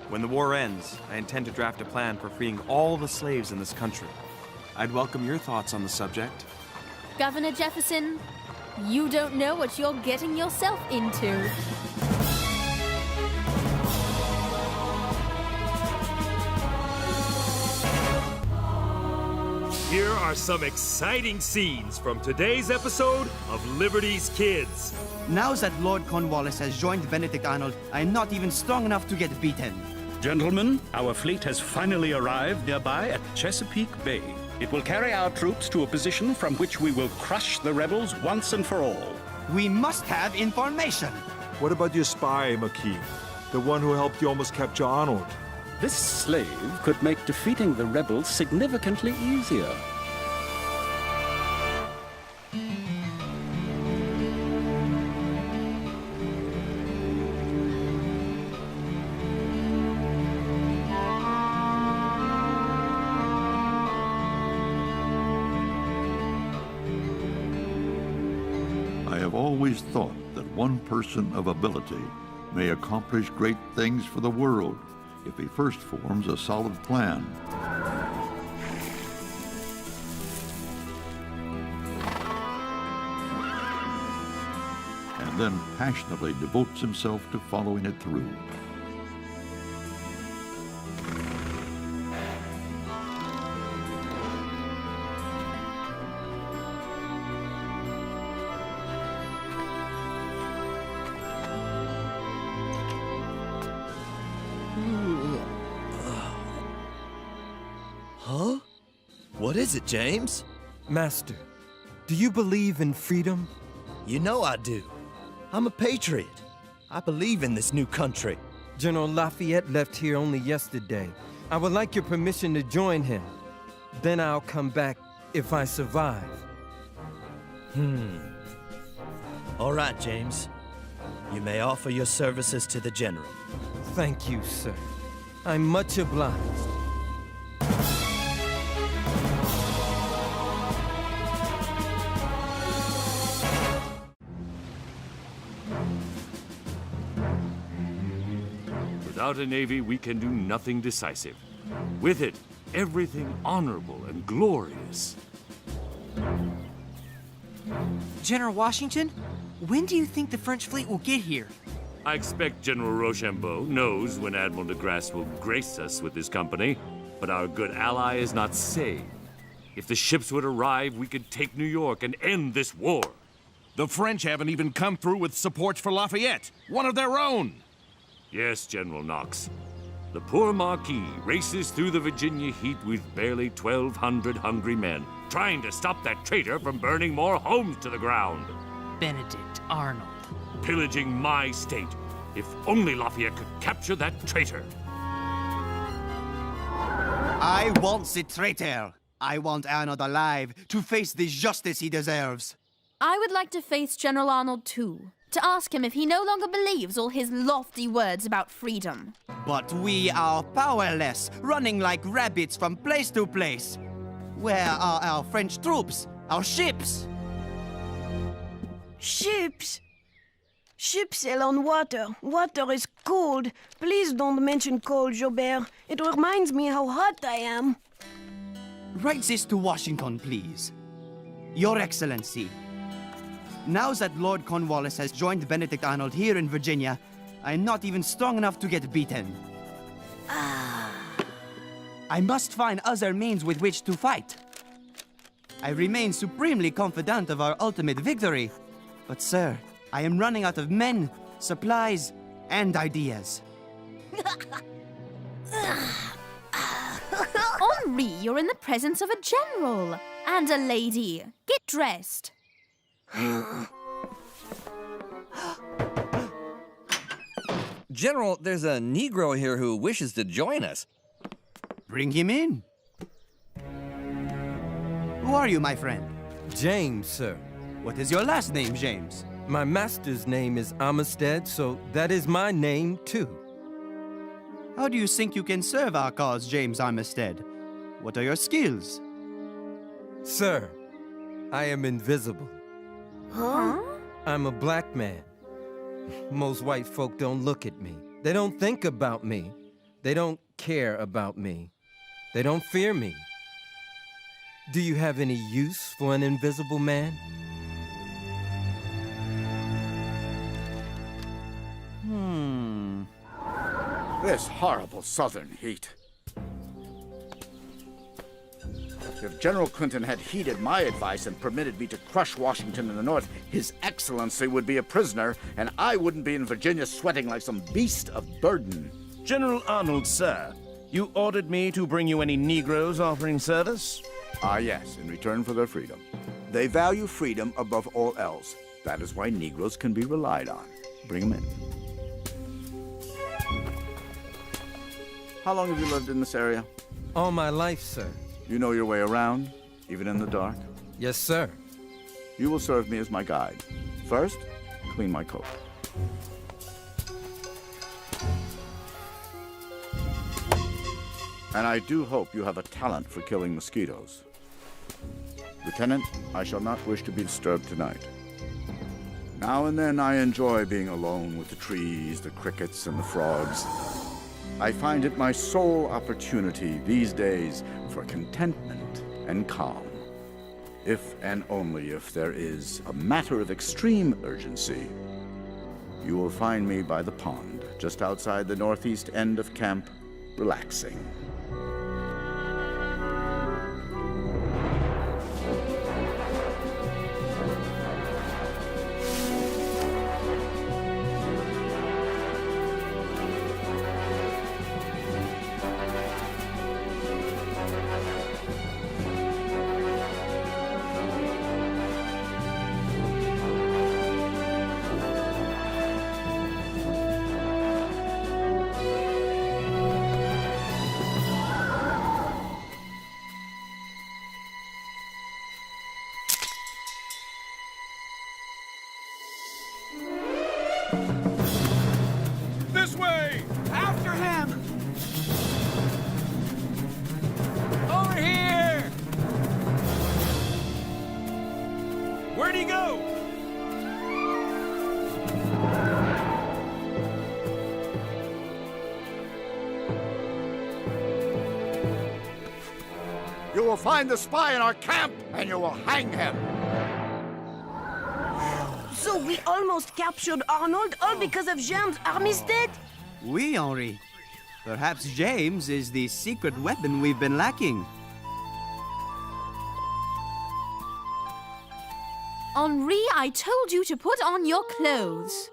When the war ends, I intend to draft a plan for freeing all the slaves in this country. I'd welcome your thoughts on the subject. Governor Jefferson, you don't know what you're getting yourself into. Here are some exciting scenes from today's episode of Liberty's Kids. Now that Lord Cornwallis has joined Benedict Arnold, I am not even strong enough to get beaten. Gentlemen, our fleet has finally arrived nearby at Chesapeake Bay. It will carry our troops to a position from which we will crush the rebels once and for all. We must have information. What about your spy, Marquis? The one who helped you almost capture Arnold? This slave could make defeating the rebels significantly easier. I have always thought that one person of ability may accomplish great things for the world if he first forms a solid plan. And then passionately devotes himself to following it through. Huh? What is it, James? Master, do you believe in freedom? You know I do. I'm a patriot. I believe in this new country. General Lafayette left here only yesterday. I would like your permission to join him. Then I'll come back if I survive. All right, James. You may offer your services to the General. Thank you, sir. I'm much obliged. Without a navy, we can do nothing decisive. With it, everything honorable and glorious. General Washington, when do you think the French fleet will get here? I expect General Rochambeau knows when Admiral de Grasse will grace us with his company, but our good ally is not sane. If the ships would arrive, we could take New York and end this war. The French haven't even come through with support for Lafayette, one of their own. Yes, General Knox. The poor Marquis races through the Virginia heat with barely 1,200 hungry men. trying to stop that traitor from burning more homes to the ground. Benedict Arnold. Pillaging my state. If only Lafayette could capture that traitor. I want the traitor. I want Arnold alive to face the justice he deserves. I would like to face General Arnold too, to ask him if he no longer believes all his lofty words about freedom. But we are powerless, running like rabbits from place to place. Where are our French troops? Our ships? Ships? Ships sail on water. Water is cold. Please don't mention cold, Jobert. It reminds me how hot I am. Write this to Washington, please. Your Excellency. Now that Lord Cornwallis has joined Benedict Arnold here in Virginia, I am not even strong enough to get beaten. I must find other means with which to fight. I remain supremely confident of our ultimate victory. But, sir, I am running out of men, supplies, and ideas. Henri, you're in the presence of a general and a lady. Get dressed. General, there's a Negro here who wishes to join us. Bring him in. Who are you, my friend? James, sir. What is your last name, James? My master's name is Armistead, so that is my name, too. How do you think you can serve our cause, James Armistead? What are your skills? Sir, I am invisible. Huh? I'm a black man. Most white folk don't look at me. They don't think about me. They don't care about me. They don't fear me. Do you have any use for an invisible man? This horrible southern heat. If General Clinton had heeded my advice and permitted me to crush Washington in the north, His Excellency would be a prisoner, and I wouldn't be in Virginia sweating like some beast of burden. General Arnold, sir, you ordered me to bring you any Negroes offering service? Ah, yes, in return for their freedom. They value freedom above all else. That is why Negroes can be relied on. Bring them in. How long have you lived in this area? All my life, sir. You know your way around, even in the dark? Yes, sir. You will serve me as my guide. First, clean my coat. And I do hope you have a talent for killing mosquitoes. Lieutenant, I shall not wish to be disturbed tonight. Now and then I enjoy being alone with the trees, the crickets, and the frogs. I find it my sole opportunity these days for contentment and calm. If and only if there is a matter of extreme urgency, you will find me by the pond, just outside the northeast end of camp, relaxing. This way! After him! Over here! Where'd he go? You will find the spy in our camp, and you will hang him. So we almost captured Arnold, all because of James Armistead? Oui, Henri. Perhaps James is the secret weapon we've been lacking. Henri, I told you to put on your clothes.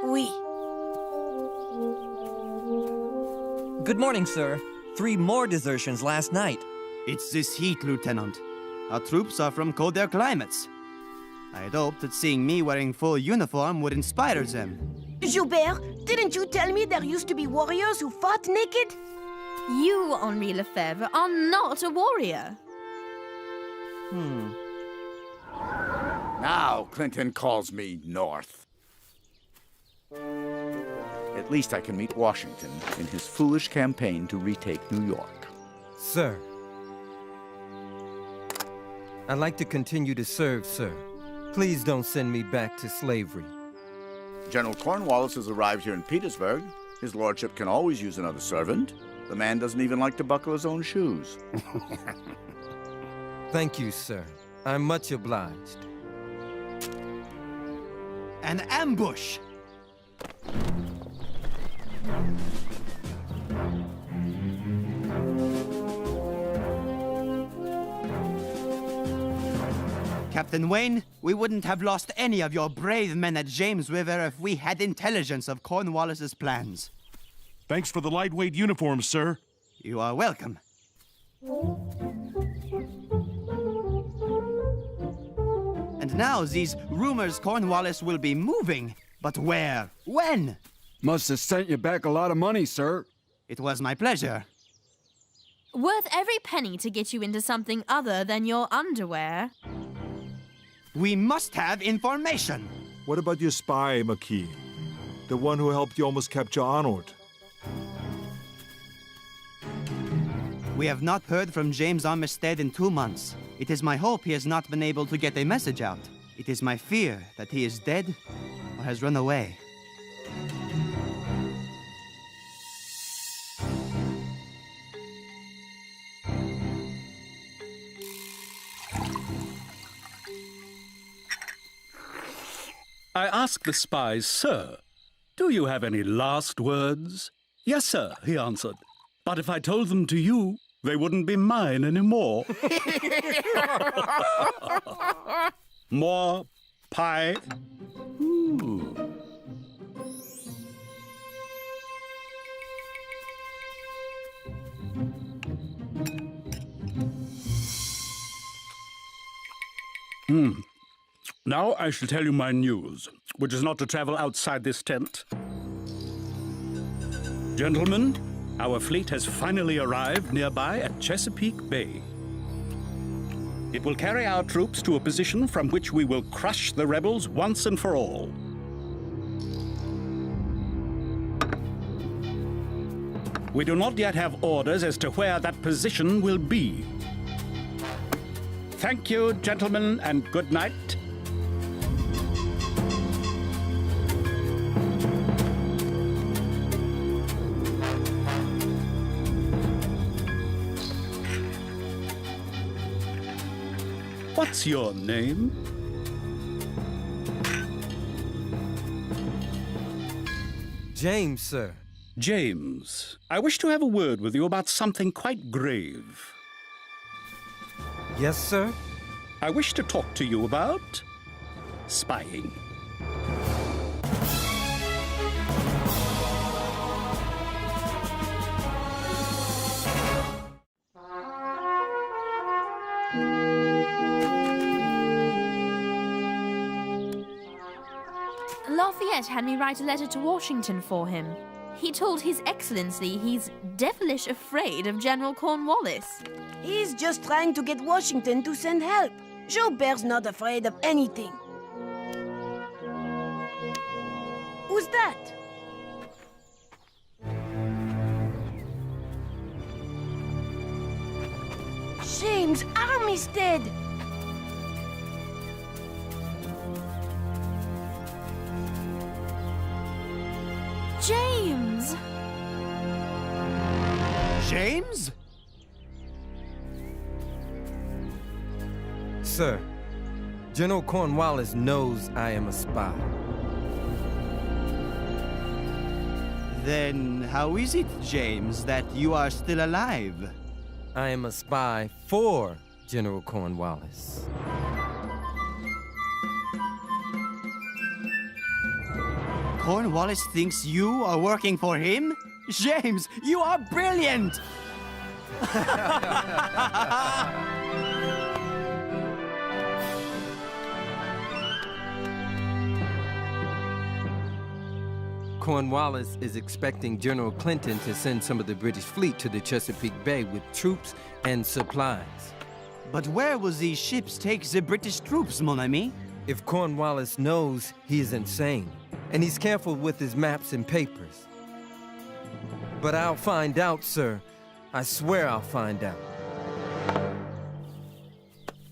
Oui. Good morning, sir. 3 more desertions last night. It's this heat, Lieutenant. Our troops are from colder climates. I had hoped that seeing me wearing full uniform would inspire them. Joubert, didn't you tell me there used to be warriors who fought naked? You, Henri Lefebvre, are not a warrior. Now Clinton calls me North. At least I can meet Washington in his foolish campaign to retake New York. Sir. I'd like to continue to serve, sir. Please don't send me back to slavery. General Cornwallis has arrived here in Petersburg. His lordship can always use another servant. The man doesn't even like to buckle his own shoes. Thank you, sir. I'm much obliged. An ambush! Captain Wayne, we wouldn't have lost any of your brave men at James River if we had intelligence of Cornwallis's plans. Thanks for the lightweight uniforms, sir. You are welcome. And now these rumors Cornwallis will be moving. But where? When? Must have sent you back a lot of money, sir. It was my pleasure. Worth every penny to get you into something other than your underwear. We must have information. What about your spy, Marquis? The one who helped you almost capture Arnold? We have not heard from James Armistead in 2 months. It is my hope he has not been able to get a message out. It is my fear that he is dead or has run away. I asked the spies, "Sir, do you have any last words?" "Yes, sir," he answered. "But if I told them to you, they wouldn't be mine anymore." More pie? Ooh. Now I shall tell you my news, which is not to travel outside this tent. Gentlemen, our fleet has finally arrived nearby at Chesapeake Bay. It will carry our troops to a position from which we will crush the rebels once and for all. We do not yet have orders as to where that position will be. Thank you, gentlemen, and good night. What's your name? James, sir. James, I wish to have a word with you about something quite grave. Yes, sir? I wish to talk to you about spying. Lafayette had me write a letter to Washington for him. He told His Excellency he's devilish afraid of General Cornwallis. He's just trying to get Washington to send help. Joubert's not afraid of anything. Who's that? James Armistead! James! James? Sir, General Cornwallis knows I am a spy. Then how is it, James, that you are still alive? I am a spy for General Cornwallis. Cornwallis thinks you are working for him? James, you are brilliant! Cornwallis is expecting General Clinton to send some of the British fleet to the Chesapeake Bay with troops and supplies. But where will these ships take the British troops, mon ami? If Cornwallis knows, he is insane, and he's careful with his maps and papers. But I'll find out, sir. I swear I'll find out.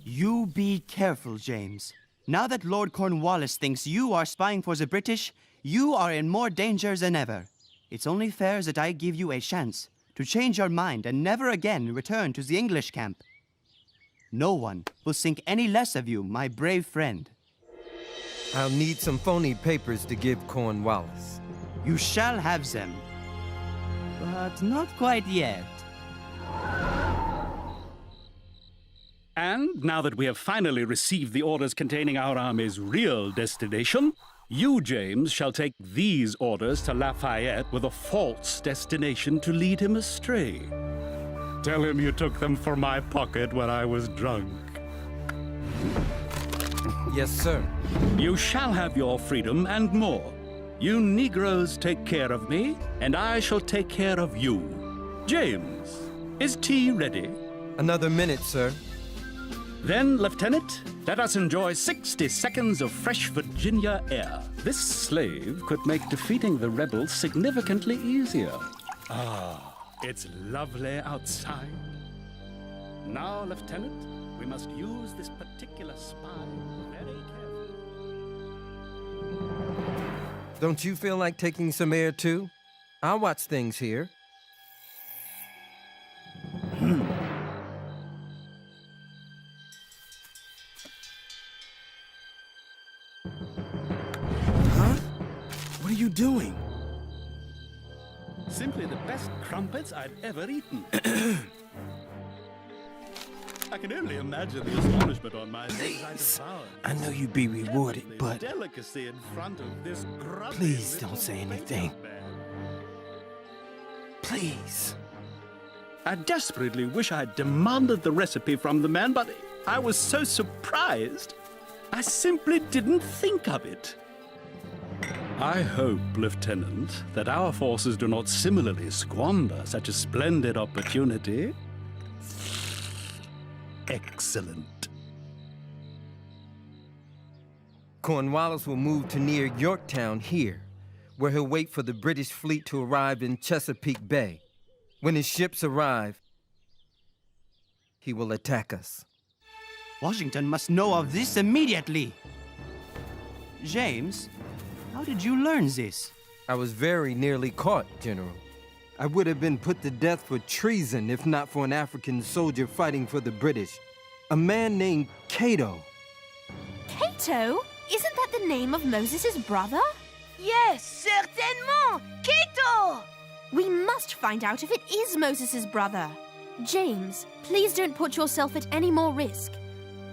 You be careful, James. Now that Lord Cornwallis thinks you are spying for the British, you are in more danger than ever. It's only fair that I give you a chance to change your mind and never again return to the English camp. No one will think any less of you, my brave friend. I'll need some phony papers to give Cornwallis. You shall have them. But not quite yet. And now that we have finally received the orders containing our army's real destination, you, James, shall take these orders to Lafayette with a false destination to lead him astray. Tell him you took them from my pocket when I was drunk. Yes, sir. You shall have your freedom and more. You Negroes take care of me, and I shall take care of you. James, is tea ready? Another minute, sir. Then, Lieutenant, let us enjoy 60 seconds of fresh Virginia air. This slave could make defeating the rebels significantly easier. Ah, it's lovely outside. Now, Lieutenant, we must use this particular spy very carefully. Don't you feel like taking some air, too? I'll watch things here. What are you doing? Simply the best crumpets I've ever eaten. I can only imagine the astonishment on my face. I know you'd be rewarded, but delicacy in front of this please don't say anything. Please. I desperately wish I'd demanded the recipe from the man, but I was so surprised. I simply didn't think of it. I hope, Lieutenant, that our forces do not similarly squander such a splendid opportunity. Excellent. Cornwallis will move to near Yorktown here, where he'll wait for the British fleet to arrive in Chesapeake Bay. When his ships arrive, he will attack us. Washington must know of this immediately. James, how did you learn this? I was very nearly caught, General. I would have been put to death for treason if not for an African soldier fighting for the British. A man named Cato. Cato? Isn't that the name of Moses' brother? Yes, certainement! Cato! We must find out if it is Moses' brother. James, please don't put yourself at any more risk.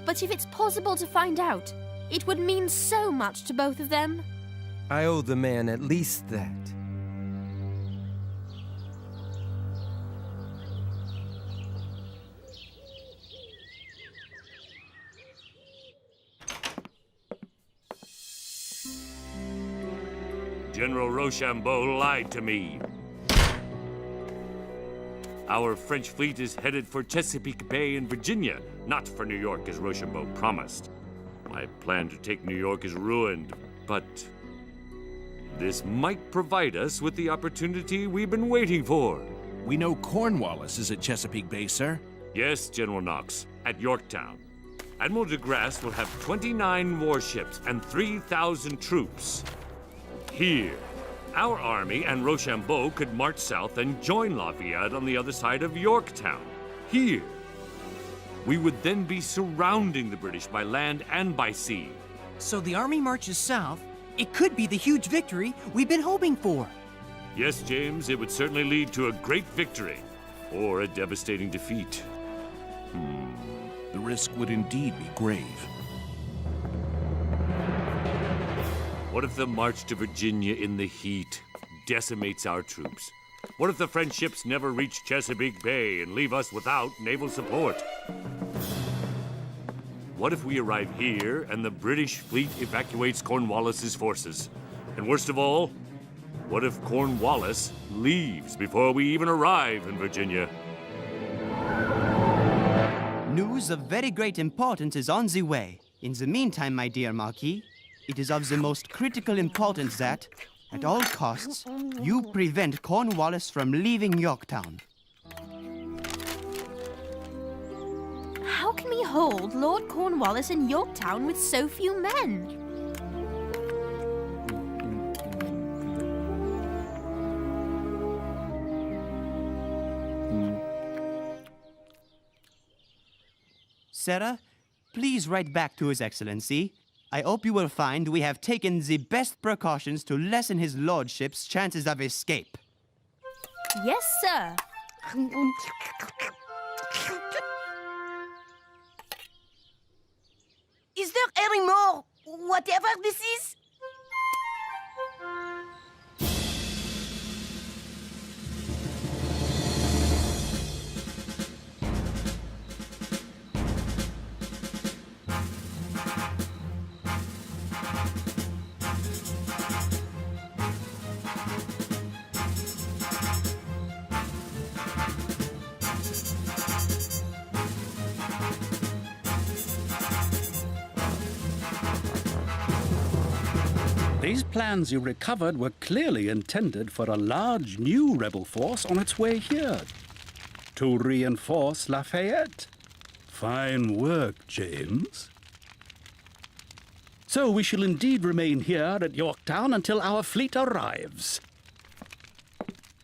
But if it's possible to find out, it would mean so much to both of them. I owe the man at least that. General Rochambeau lied to me. Our French fleet is headed for Chesapeake Bay in Virginia, not for New York as Rochambeau promised. My plan to take New York is ruined, but this might provide us with the opportunity we've been waiting for. We know Cornwallis is at Chesapeake Bay, sir. Yes, General Knox, at Yorktown. Admiral de Grasse will have 29 warships and 3,000 troops. Here, our army and Rochambeau could march south and join Lafayette on the other side of Yorktown. Here. We would then be surrounding the British by land and by sea. So the army marches south. It could be the huge victory we've been hoping for. Yes, James, it would certainly lead to a great victory, or a devastating defeat. The risk would indeed be grave. What if the march to Virginia in the heat decimates our troops? What if the French ships never reach Chesapeake Bay and leave us without naval support? What if we arrive here and the British fleet evacuates Cornwallis's forces? And worst of all, what if Cornwallis leaves before we even arrive in Virginia? News of very great importance is on the way. In the meantime, my dear Marquis, it is of the most critical importance that, at all costs, you prevent Cornwallis from leaving Yorktown. How can we hold Lord Cornwallis in Yorktown with so few men? Sarah, please write back to His Excellency. I hope you will find we have taken the best precautions to lessen His Lordship's chances of escape. Yes, sir. Is there any more, whatever this is? These plans you recovered were clearly intended for a large new rebel force on its way here to reinforce Lafayette. Fine work, James. So we shall indeed remain here at Yorktown until our fleet arrives.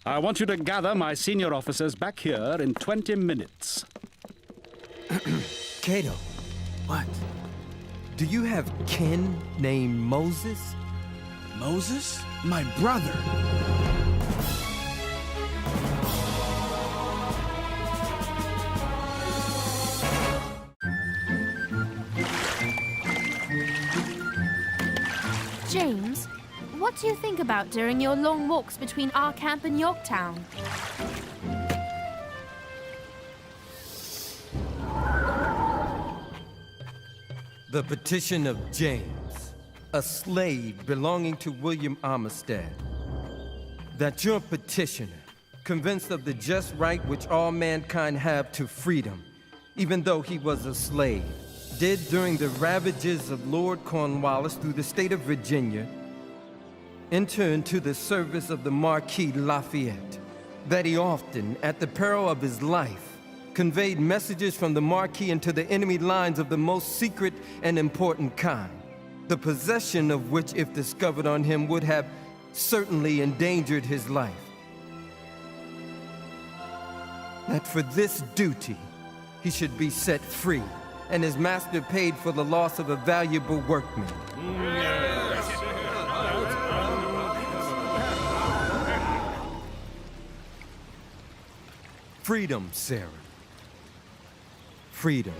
I want you to gather my senior officers back here in 20 minutes. Cato, what? Do you have kin named Moses? Moses? My brother. James, what do you think about during your long walks between our camp and Yorktown? The petition of James, a slave belonging to William Armistead. That your petitioner, convinced of the just right which all mankind have to freedom, even though he was a slave, did during the ravages of Lord Cornwallis through the state of Virginia, enter into the service of the Marquis Lafayette, that he often, at the peril of his life, conveyed messages from the Marquis into the enemy lines of the most secret and important kind, the possession of which, if discovered on him, would have certainly endangered his life. That for this duty, he should be set free, and his master paid for the loss of a valuable workman. Freedom, Sarah. Freedom.